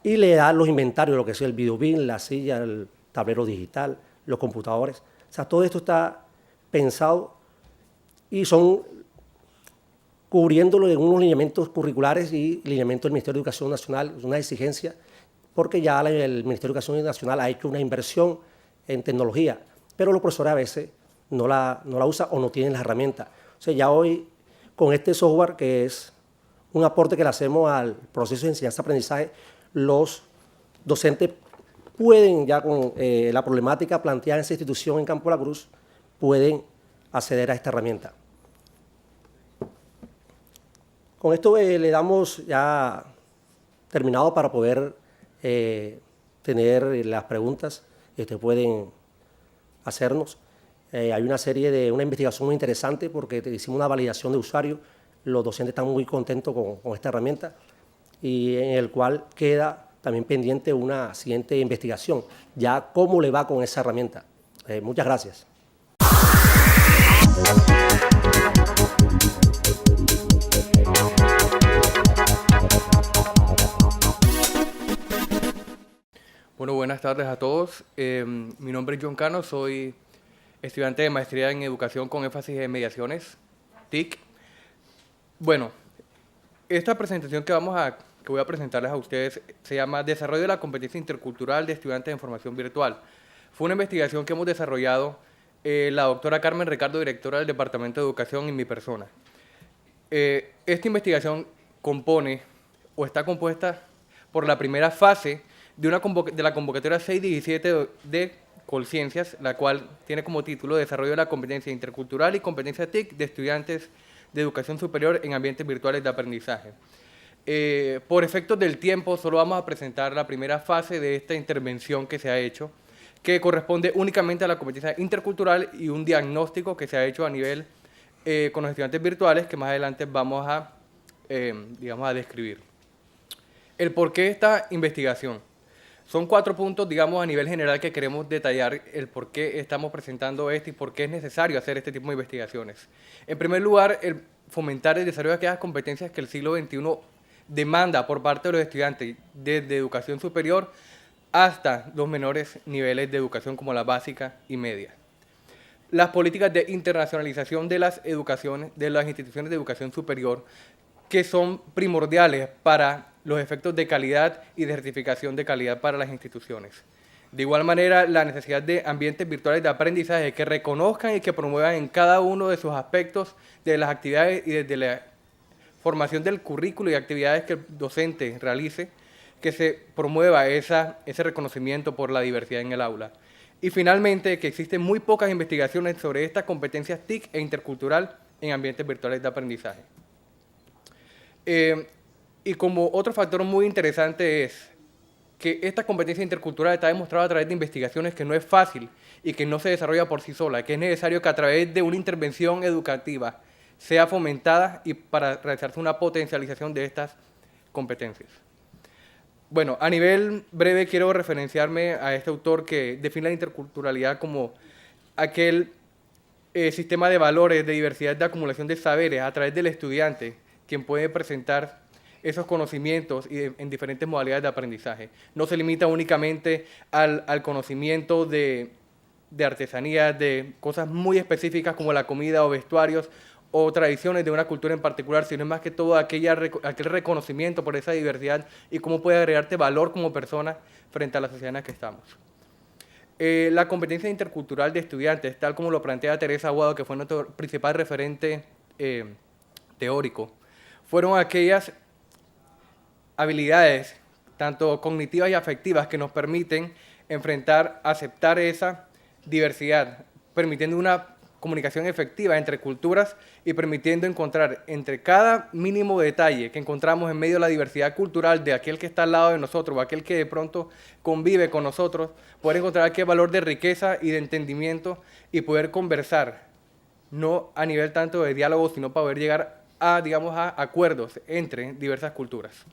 Y le da los inventarios, lo que es el videobin, la silla, el tablero digital, los computadores. O sea, todo esto está pensado y son cubriéndolo en unos lineamientos curriculares y lineamientos del Ministerio de Educación Nacional, es una exigencia, porque ya el Ministerio de Educación Nacional ha hecho una inversión en tecnología, pero los profesores a veces no la usan o no tienen las herramientas. O sea, ya hoy, con este software, que es un aporte que le hacemos al proceso de enseñanza-aprendizaje, los docentes pueden, ya con la problemática planteada en esa institución en Campo La Cruz, pueden acceder a esta herramienta. Con esto le damos ya terminado para poder tener las preguntas que ustedes pueden hacernos. Hay una investigación muy interesante porque hicimos una validación de usuario. Los docentes están muy contentos con esta herramienta y en el cual queda también pendiente una siguiente investigación, ya cómo le va con esa herramienta. Muchas gracias. Bueno, buenas tardes a todos. Mi nombre es John Cano, soy estudiante de maestría en educación con énfasis en mediaciones, TIC. Bueno, esta presentación que voy a presentarles a ustedes se llama Desarrollo de la competencia intercultural de estudiantes en formación virtual. Fue una investigación que hemos desarrollado la doctora Carmen Ricardo, directora del Departamento de Educación, y mi persona. Esta investigación está compuesta por la primera fase de la convocatoria 617 de Colciencias, la cual tiene como título Desarrollo de la competencia intercultural y competencia TIC de estudiantes de educación superior en ambientes virtuales de aprendizaje. Por efectos del tiempo, solo vamos a presentar la primera fase de esta intervención que se ha hecho, que corresponde únicamente a la competencia intercultural y un diagnóstico que se ha hecho a nivel con los estudiantes virtuales, que más adelante vamos a describir. El por qué esta investigación. Son 4 puntos, digamos, a nivel general que queremos detallar el por qué estamos presentando esto y por qué es necesario hacer este tipo de investigaciones. En primer lugar, el fomentar el desarrollo de aquellas competencias que el siglo XXI demanda por parte de los estudiantes, desde educación superior hasta los menores niveles de educación como la básica y media. Las políticas de internacionalización de las instituciones de educación superior, que son primordiales para los efectos de calidad y de certificación de calidad para las instituciones. De igual manera, la necesidad de ambientes virtuales de aprendizaje que reconozcan y que promuevan en cada uno de sus aspectos de las actividades y desde la formación del currículo y actividades que el docente realice, que se promueva ese reconocimiento por la diversidad en el aula. Y finalmente, que existen muy pocas investigaciones sobre estas competencias TIC e intercultural en ambientes virtuales de aprendizaje. Y como otro factor muy interesante es que esta competencia intercultural está demostrada a través de investigaciones que no es fácil y que no se desarrolla por sí sola, que es necesario que a través de una intervención educativa sea fomentada y para realizarse una potencialización de estas competencias. Bueno, a nivel breve quiero referenciarme a este autor que define la interculturalidad como aquel sistema de valores, de diversidad, de acumulación de saberes a través del estudiante, quien puede presentar esos conocimientos en diferentes modalidades de aprendizaje. No se limita únicamente al conocimiento de artesanías, de cosas muy específicas como la comida o vestuarios o tradiciones de una cultura en particular, sino más que todo aquel reconocimiento por esa diversidad y cómo puede agregarte valor como persona frente a la sociedad en la que estamos. La competencia intercultural de estudiantes, tal como lo plantea Teresa Aguado, que fue nuestro principal referente teórico, fueron aquellas habilidades, tanto cognitivas y afectivas, que nos permiten aceptar esa diversidad, permitiendo una comunicación efectiva entre culturas y permitiendo encontrar entre cada mínimo detalle que encontramos en medio de la diversidad cultural de aquel que está al lado de nosotros o aquel que de pronto convive con nosotros, poder encontrar aquel valor de riqueza y de entendimiento y poder conversar, no a nivel tanto de diálogo, sino para poder llegar a acuerdos entre diversas culturas.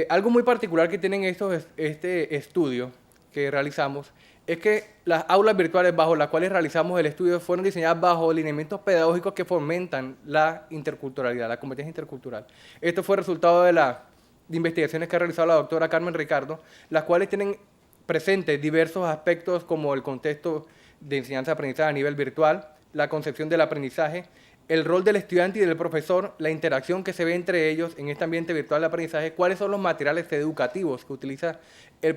Algo muy particular que tienen este estudio que realizamos es que las aulas virtuales bajo las cuales realizamos el estudio fueron diseñadas bajo lineamientos pedagógicos que fomentan la interculturalidad, la competencia intercultural. Esto fue resultado de investigaciones que ha realizado la doctora Carmen Ricardo, las cuales tienen presentes diversos aspectos como el contexto de enseñanza-aprendizaje a nivel virtual, la concepción del aprendizaje, el rol del estudiante y del profesor, la interacción que se ve entre ellos en este ambiente virtual de aprendizaje, cuáles son los materiales educativos que utiliza el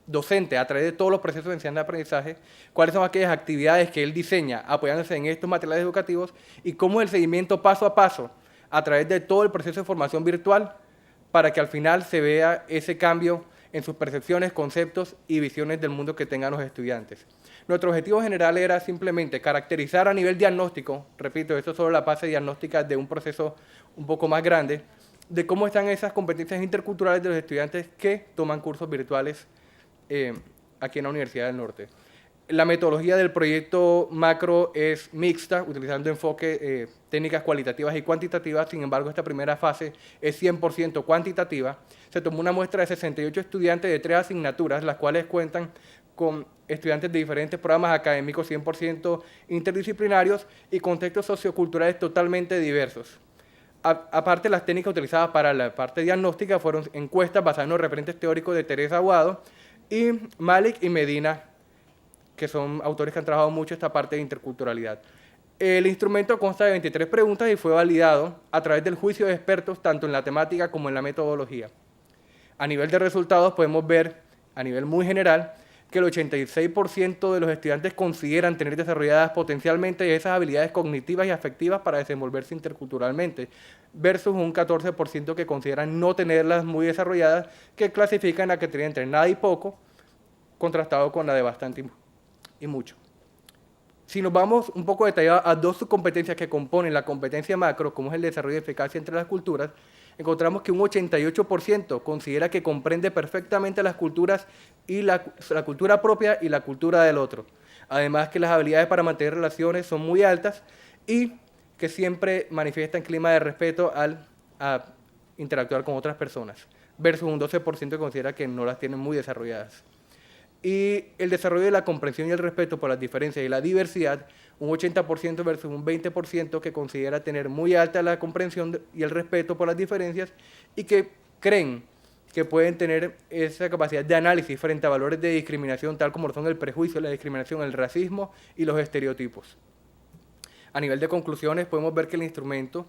docente a través de todos los procesos de enseñanza-aprendizaje, cuáles son aquellas actividades que él diseña apoyándose en estos materiales educativos y cómo es el seguimiento paso a paso a través de todo el proceso de formación virtual para que al final se vea ese cambio en sus percepciones, conceptos y visiones del mundo que tengan los estudiantes. Nuestro objetivo general era simplemente caracterizar a nivel diagnóstico, repito, esto es solo la fase diagnóstica de un proceso un poco más grande, de cómo están esas competencias interculturales de los estudiantes que toman cursos virtuales aquí en la Universidad del Norte. La metodología del proyecto macro es mixta, utilizando enfoque, técnicas cualitativas y cuantitativas. Sin embargo, esta primera fase es 100% cuantitativa. Se tomó una muestra de 68 estudiantes de 3 asignaturas, las cuales cuentan con estudiantes de diferentes programas académicos 100% interdisciplinarios y contextos socioculturales totalmente diversos. Aparte, las técnicas utilizadas para la parte diagnóstica fueron encuestas basadas en los referentes teóricos de Teresa Aguado y Malik y Medina, que son autores que han trabajado mucho esta parte de interculturalidad. El instrumento consta de 23 preguntas y fue validado a través del juicio de expertos tanto en la temática como en la metodología. A nivel de resultados podemos ver, a nivel muy general, que el 86% de los estudiantes consideran tener desarrolladas potencialmente esas habilidades cognitivas y afectivas para desenvolverse interculturalmente, versus un 14% que consideran no tenerlas muy desarrolladas, que clasifican a que tienen entre nada y poco, contrastado con la de bastante y mucho. Si nos vamos un poco detallado a 2 subcompetencias que componen la competencia macro, como es el desarrollo de eficacia entre las culturas, encontramos que un 88% considera que comprende perfectamente las culturas y la cultura propia y la cultura del otro. Además que las habilidades para mantener relaciones son muy altas y que siempre manifiestan clima de respeto a interactuar con otras personas, versus un 12% que considera que no las tienen muy desarrolladas. Y el desarrollo de la comprensión y el respeto por las diferencias y la diversidad, un 80% versus un 20% que considera tener muy alta la comprensión y el respeto por las diferencias y que creen que pueden tener esa capacidad de análisis frente a valores de discriminación tal como son el prejuicio, la discriminación, el racismo y los estereotipos. A nivel de conclusiones podemos ver que el instrumento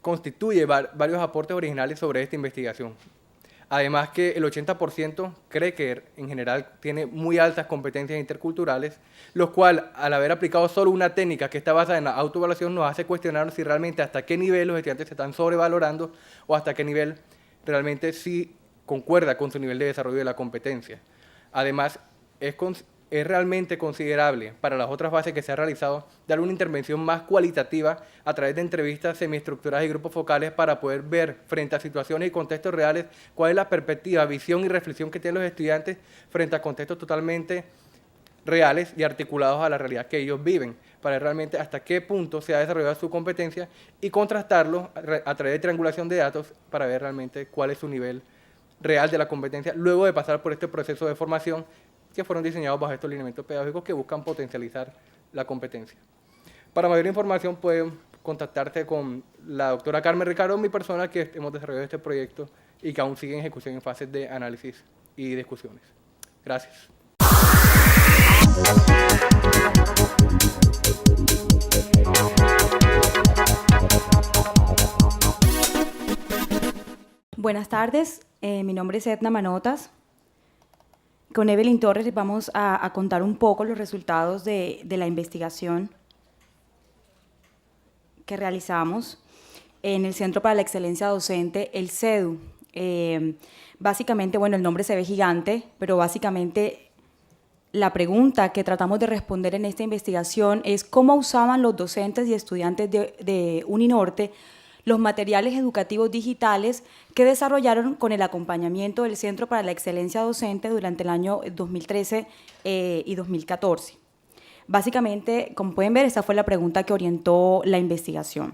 constituye varios aportes originales sobre esta investigación. Además que el 80% cree que en general tiene muy altas competencias interculturales, lo cual al haber aplicado solo una técnica que está basada en la autoevaluación nos hace cuestionar si realmente hasta qué nivel los estudiantes se están sobrevalorando o hasta qué nivel realmente sí concuerda con su nivel de desarrollo de la competencia. Además, es realmente considerable para las otras fases que se ha realizado dar una intervención más cualitativa a través de entrevistas semiestructuradas y grupos focales para poder ver frente a situaciones y contextos reales cuál es la perspectiva, visión y reflexión que tienen los estudiantes frente a contextos totalmente reales y articulados a la realidad que ellos viven, para ver realmente hasta qué punto se ha desarrollado su competencia y contrastarlo a través de triangulación de datos para ver realmente cuál es su nivel real de la competencia luego de pasar por este proceso de formación que fueron diseñados bajo estos lineamientos pedagógicos que buscan potencializar la competencia. Para mayor información pueden contactarse con la doctora Carmen Ricardo, mi persona, que hemos desarrollado este proyecto y que aún sigue en ejecución en fases de análisis y discusiones. Gracias. Buenas tardes, mi nombre es Edna Manotas. Con Evelyn Torres vamos a contar un poco los resultados de la investigación que realizamos en el Centro para la Excelencia Docente, el CEDU. Básicamente, bueno, el nombre se ve gigante, pero básicamente la pregunta que tratamos de responder en esta investigación es cómo usaban los docentes y estudiantes de Uninorte los materiales educativos digitales que desarrollaron con el acompañamiento del Centro para la Excelencia Docente durante el año 2013 y 2014. Básicamente, como pueden ver, esta fue la pregunta que orientó la investigación.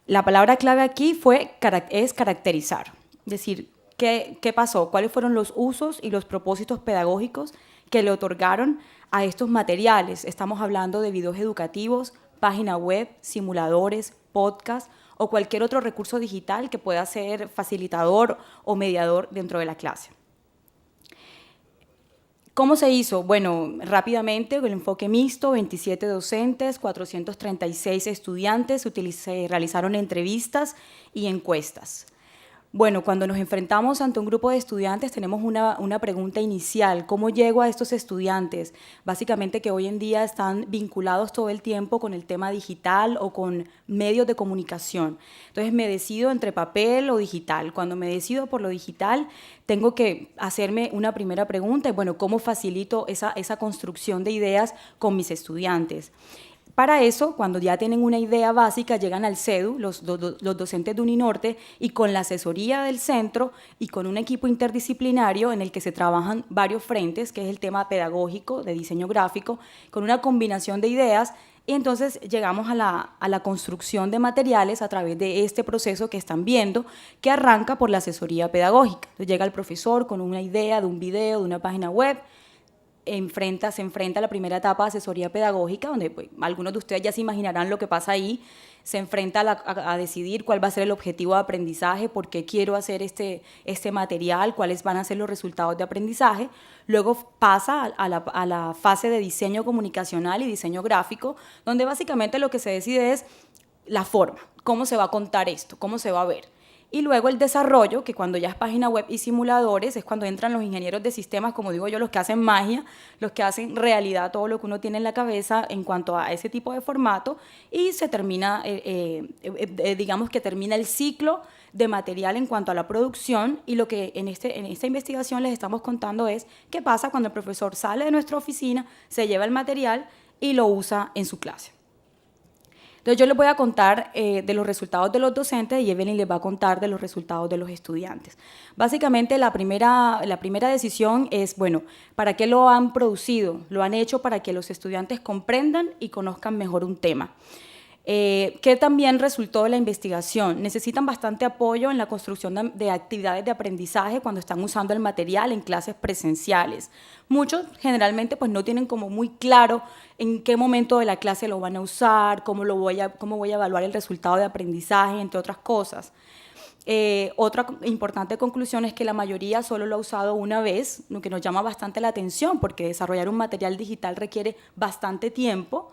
La palabra clave aquí es caracterizar, es decir, ¿qué pasó? ¿Cuáles fueron los usos y los propósitos pedagógicos que le otorgaron a estos materiales? Estamos hablando de videos educativos, página web, simuladores, podcast o cualquier otro recurso digital que pueda ser facilitador o mediador dentro de la clase. ¿Cómo se hizo? Bueno, rápidamente, el enfoque mixto, 27 docentes, 436 estudiantes, se realizaron entrevistas y encuestas. Bueno, cuando nos enfrentamos ante un grupo de estudiantes tenemos una pregunta inicial. ¿Cómo llego a estos estudiantes? Básicamente que hoy en día están vinculados todo el tiempo con el tema digital o con medios de comunicación. Entonces me decido entre papel o digital. Cuando me decido por lo digital, tengo que hacerme una primera pregunta. Bueno, ¿cómo facilito esa construcción de ideas con mis estudiantes? Para eso, cuando ya tienen una idea básica, llegan al CEDU, los docentes de Uninorte, y con la asesoría del centro y con un equipo interdisciplinario en el que se trabajan varios frentes, que es el tema pedagógico, de diseño gráfico, con una combinación de ideas, y entonces llegamos a la construcción de materiales a través de este proceso que están viendo, que arranca por la asesoría pedagógica. Entonces llega el profesor con una idea de un video, de una página web, se enfrenta a la primera etapa de asesoría pedagógica, donde pues, algunos de ustedes ya se imaginarán lo que pasa ahí. Se enfrenta a decidir cuál va a ser el objetivo de aprendizaje, por qué quiero hacer este material, cuáles van a ser los resultados de aprendizaje. Luego pasa a la fase de diseño comunicacional y diseño gráfico, donde básicamente lo que se decide es la forma, cómo se va a contar esto, cómo se va a ver. Y luego el desarrollo, que cuando ya es página web y simuladores, es cuando entran los ingenieros de sistemas, como digo yo, los que hacen magia, los que hacen realidad todo lo que uno tiene en la cabeza en cuanto a ese tipo de formato, y se termina, digamos que termina el ciclo de material en cuanto a la producción. Y lo que en esta investigación les estamos contando es qué pasa cuando el profesor sale de nuestra oficina, se lleva el material y lo usa en su clase. Entonces yo les voy a contar de los resultados de los docentes y Evelyn les va a contar de los resultados de los estudiantes. Básicamente la primera decisión es, bueno, ¿para qué lo han producido? Lo han hecho para que los estudiantes comprendan y conozcan mejor un tema. ¿Qué también resultó de la investigación? Necesitan bastante apoyo en la construcción de actividades de aprendizaje cuando están usando el material en clases presenciales. Muchos generalmente pues, no tienen como muy claro en qué momento de la clase lo van a usar, cómo voy a evaluar el resultado de aprendizaje, entre otras cosas. Otra importante conclusión es que la mayoría solo lo ha usado una vez, lo que nos llama bastante la atención, porque desarrollar un material digital requiere bastante tiempo,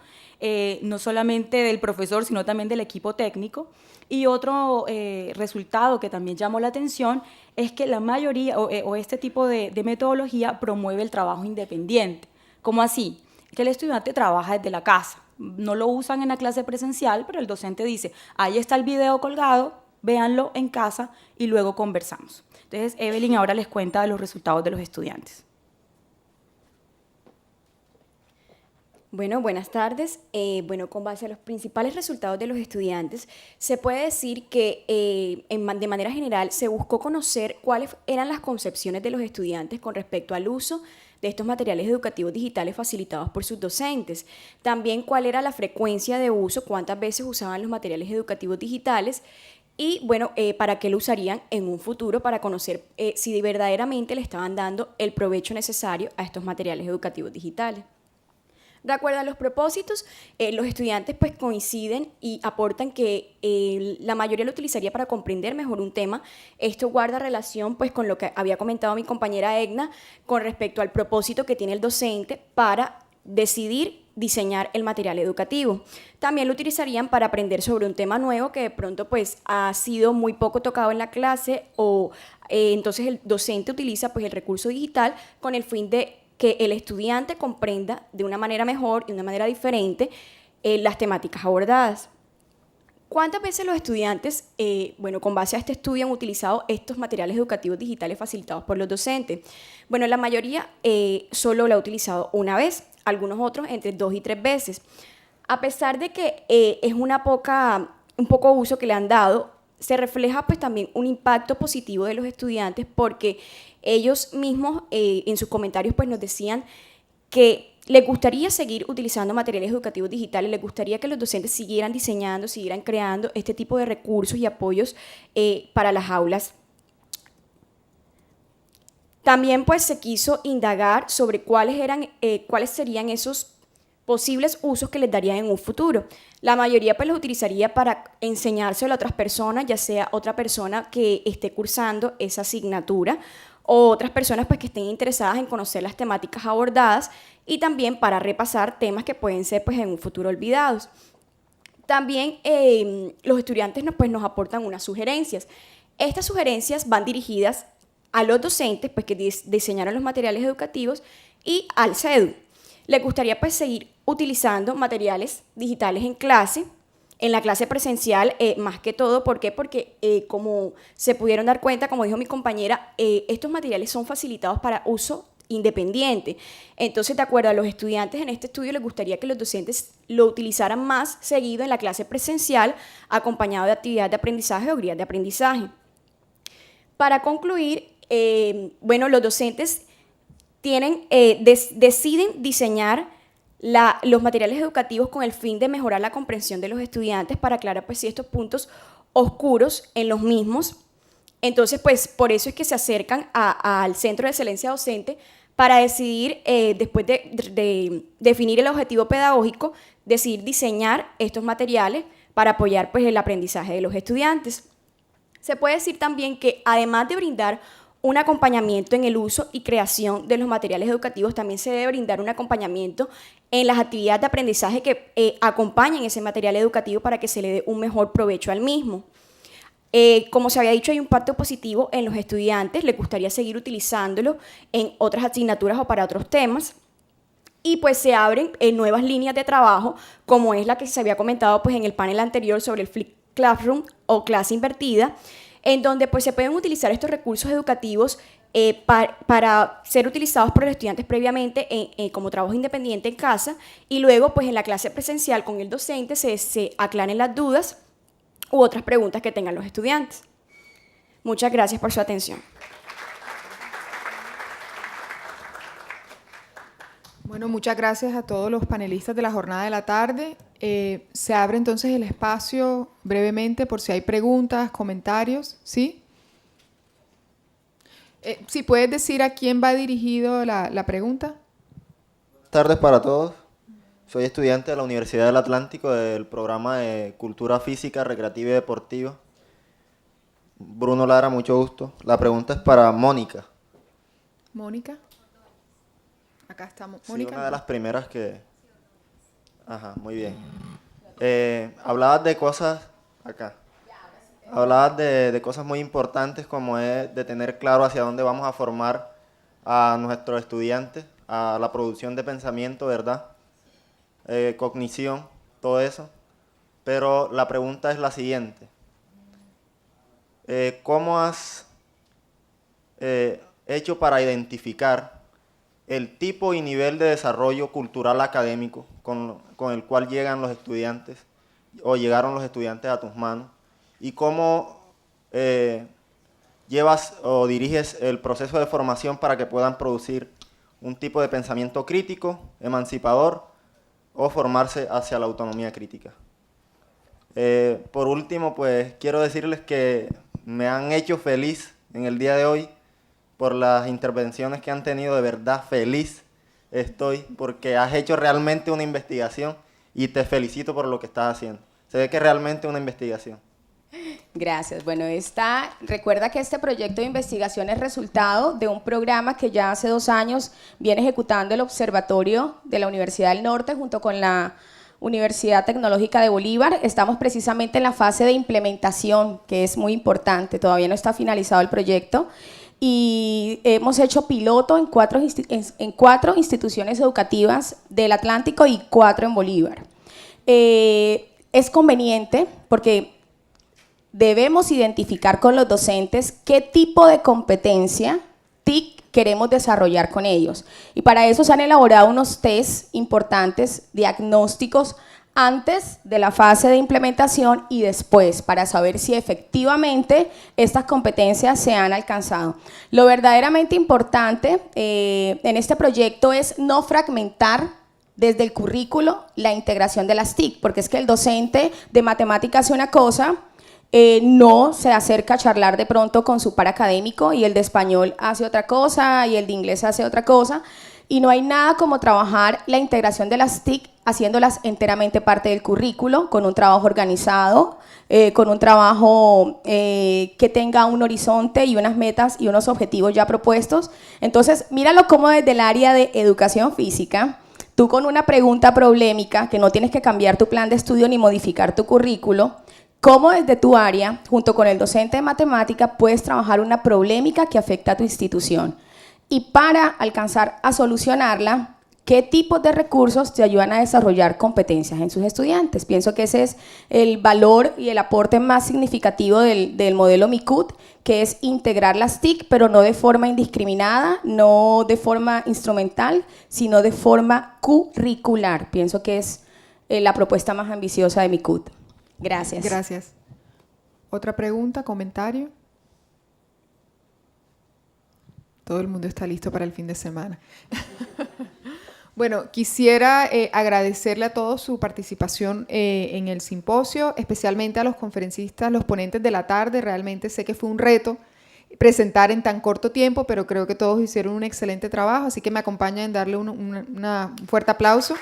no solamente del profesor, sino también del equipo técnico. Y otro resultado que también llamó la atención es que la mayoría, o este tipo de metodología, promueve el trabajo independiente. ¿Cómo así? Que el estudiante trabaja desde la casa. No lo usan en la clase presencial, pero el docente dice, ahí está el video colgado, véanlo en casa y luego conversamos. Entonces, Evelyn ahora les cuenta de los resultados de los estudiantes. Bueno, buenas tardes. Con base a los principales resultados de los estudiantes, se puede decir que de manera general se buscó conocer cuáles eran las concepciones de los estudiantes con respecto al uso de estos materiales educativos digitales facilitados por sus docentes. También cuál era la frecuencia de uso, cuántas veces usaban los materiales educativos digitales y, para qué lo usarían en un futuro para conocer si verdaderamente le estaban dando el provecho necesario a estos materiales educativos digitales. De acuerdo a los propósitos, los estudiantes pues coinciden y aportan que la mayoría lo utilizaría para comprender mejor un tema. Esto guarda relación pues con lo que había comentado mi compañera Egna con respecto al propósito que tiene el docente para decidir diseñar el material educativo. También lo utilizarían para aprender sobre un tema nuevo que de pronto pues ha sido muy poco tocado en la clase o entonces el docente utiliza pues el recurso digital con el fin de que el estudiante comprenda de una manera mejor y de una manera diferente las temáticas abordadas. ¿Cuántas veces los estudiantes, con base a este estudio, han utilizado estos materiales educativos digitales facilitados por los docentes? Bueno, la mayoría solo lo ha utilizado una vez, algunos otros entre 2 y 3 veces. A pesar de que es un poco uso que le han dado, se refleja pues también un impacto positivo de los estudiantes porque ellos mismos en sus comentarios pues nos decían que les gustaría seguir utilizando materiales educativos digitales, les gustaría que los docentes siguieran diseñando, siguieran creando este tipo de recursos y apoyos para las aulas. También pues se quiso indagar sobre cuáles serían esos posibles usos que les darían en un futuro. La mayoría pues los utilizaría para enseñárselo a otras personas, ya sea otra persona que esté cursando esa asignatura o otras personas pues que estén interesadas en conocer las temáticas abordadas y también para repasar temas que pueden ser pues en un futuro olvidados. También los estudiantes nos aportan unas sugerencias. Estas sugerencias van dirigidas a los docentes pues que diseñaron los materiales educativos y al CEDU. Les gustaría pues seguir utilizando materiales digitales en la clase presencial, más que todo. ¿Por qué? Porque como se pudieron dar cuenta, como dijo mi compañera, estos materiales son facilitados para uso independiente. Entonces, de acuerdo a los estudiantes en este estudio, les gustaría que los docentes lo utilizaran más seguido en la clase presencial, acompañado de actividades de aprendizaje o guías de aprendizaje. Para concluir, los docentes deciden diseñar los materiales educativos con el fin de mejorar la comprensión de los estudiantes para aclarar pues, ciertos puntos oscuros en los mismos. Entonces, pues, por eso es que se acercan al Centro de Excelencia Docente para decidir, después de definir el objetivo pedagógico, decidir diseñar estos materiales para apoyar pues, el aprendizaje de los estudiantes. Se puede decir también que, además de brindar un acompañamiento en el uso y creación de los materiales educativos, también se debe brindar un acompañamiento en las actividades de aprendizaje que acompañen ese material educativo para que se le dé un mejor provecho al mismo. Como se había dicho, hay un impacto positivo en los estudiantes, les gustaría seguir utilizándolo en otras asignaturas o para otros temas. Y pues se abren nuevas líneas de trabajo, como es la que se había comentado pues, en el panel anterior sobre el Flipped Classroom o clase invertida, en donde pues, se pueden utilizar estos recursos educativos para ser utilizados por los estudiantes previamente como trabajo independiente en casa, y luego pues, en la clase presencial con el docente se aclaren las dudas u otras preguntas que tengan los estudiantes. Muchas gracias por su atención. Bueno, muchas gracias a todos los panelistas de la jornada de la tarde. Se abre entonces el espacio brevemente por si hay preguntas, comentarios, ¿sí? Si puedes decir a quién va dirigido la pregunta. Buenas tardes para todos. Soy estudiante de la Universidad del Atlántico del programa de Cultura Física, Recreativa y Deportiva. Bruno Lara, mucho gusto. La pregunta es para Mónica. Mónica. Acá estamos. Sí, Mónica. una de las primeras que... Ajá, muy bien. Hablabas de cosas... Acá. Hablabas de cosas muy importantes como es de tener claro hacia dónde vamos a formar a nuestros estudiantes, a la producción de pensamiento, ¿verdad? Cognición, todo eso. Pero la pregunta es la siguiente. ¿Cómo has hecho para identificar el tipo y nivel de desarrollo cultural académico con el cual llegan los estudiantes o llegaron los estudiantes a tus manos? ¿Y cómo llevas o diriges el proceso de formación para que puedan producir un tipo de pensamiento crítico, emancipador, o formarse hacia la autonomía crítica? Por último, pues quiero decirles que me han hecho feliz en el día de hoy por las intervenciones que han tenido. De verdad feliz estoy porque has hecho realmente una investigación y te felicito por lo que estás haciendo. Se ve que es realmente una investigación. Gracias. Bueno, recuerda que este proyecto de investigación es resultado de un programa que ya hace 2 años viene ejecutando el Observatorio de la Universidad del Norte junto con la Universidad Tecnológica de Bolívar. Estamos precisamente en la fase de implementación, que es muy importante. Todavía no está finalizado el proyecto y hemos hecho piloto en 4 instituciones educativas del Atlántico y 4 en Bolívar. Es conveniente porque debemos identificar con los docentes qué tipo de competencia TIC queremos desarrollar con ellos. Y para eso se han elaborado unos test importantes, diagnósticos, antes de la fase de implementación y después, para saber si efectivamente estas competencias se han alcanzado. Lo verdaderamente importante en este proyecto es no fragmentar desde el currículo la integración de las TIC, porque es que el docente de matemáticas hace una cosa, no se acerca a charlar de pronto con su par académico, y el de español hace otra cosa y el de inglés hace otra cosa, y no hay nada como trabajar la integración de las TIC haciéndolas enteramente parte del currículo, con un trabajo organizado, con un trabajo que tenga un horizonte y unas metas y unos objetivos ya propuestos. Entonces, míralo como desde el área de educación física, tú con una pregunta problemática, que no tienes que cambiar tu plan de estudio ni modificar tu currículo, cómo desde tu área, junto con el docente de matemática, puedes trabajar una problemática que afecta a tu institución. Y para alcanzar a solucionarla, ¿Qué tipos de recursos te ayudan a desarrollar competencias en sus estudiantes? Pienso que ese es el valor y el aporte más significativo del modelo MICUT, que es integrar las TIC, pero no de forma indiscriminada, no de forma instrumental, sino de forma curricular. Pienso que es la propuesta más ambiciosa de MICUT. Gracias. Gracias. ¿Otra pregunta, comentario? Todo el mundo está listo para el fin de semana. Bueno, quisiera agradecerle a todos su participación en el simposio, especialmente a los conferencistas, los ponentes de la tarde. Realmente sé que fue un reto presentar en tan corto tiempo, pero creo que todos hicieron un excelente trabajo, así que me acompaña en darle un fuerte aplauso.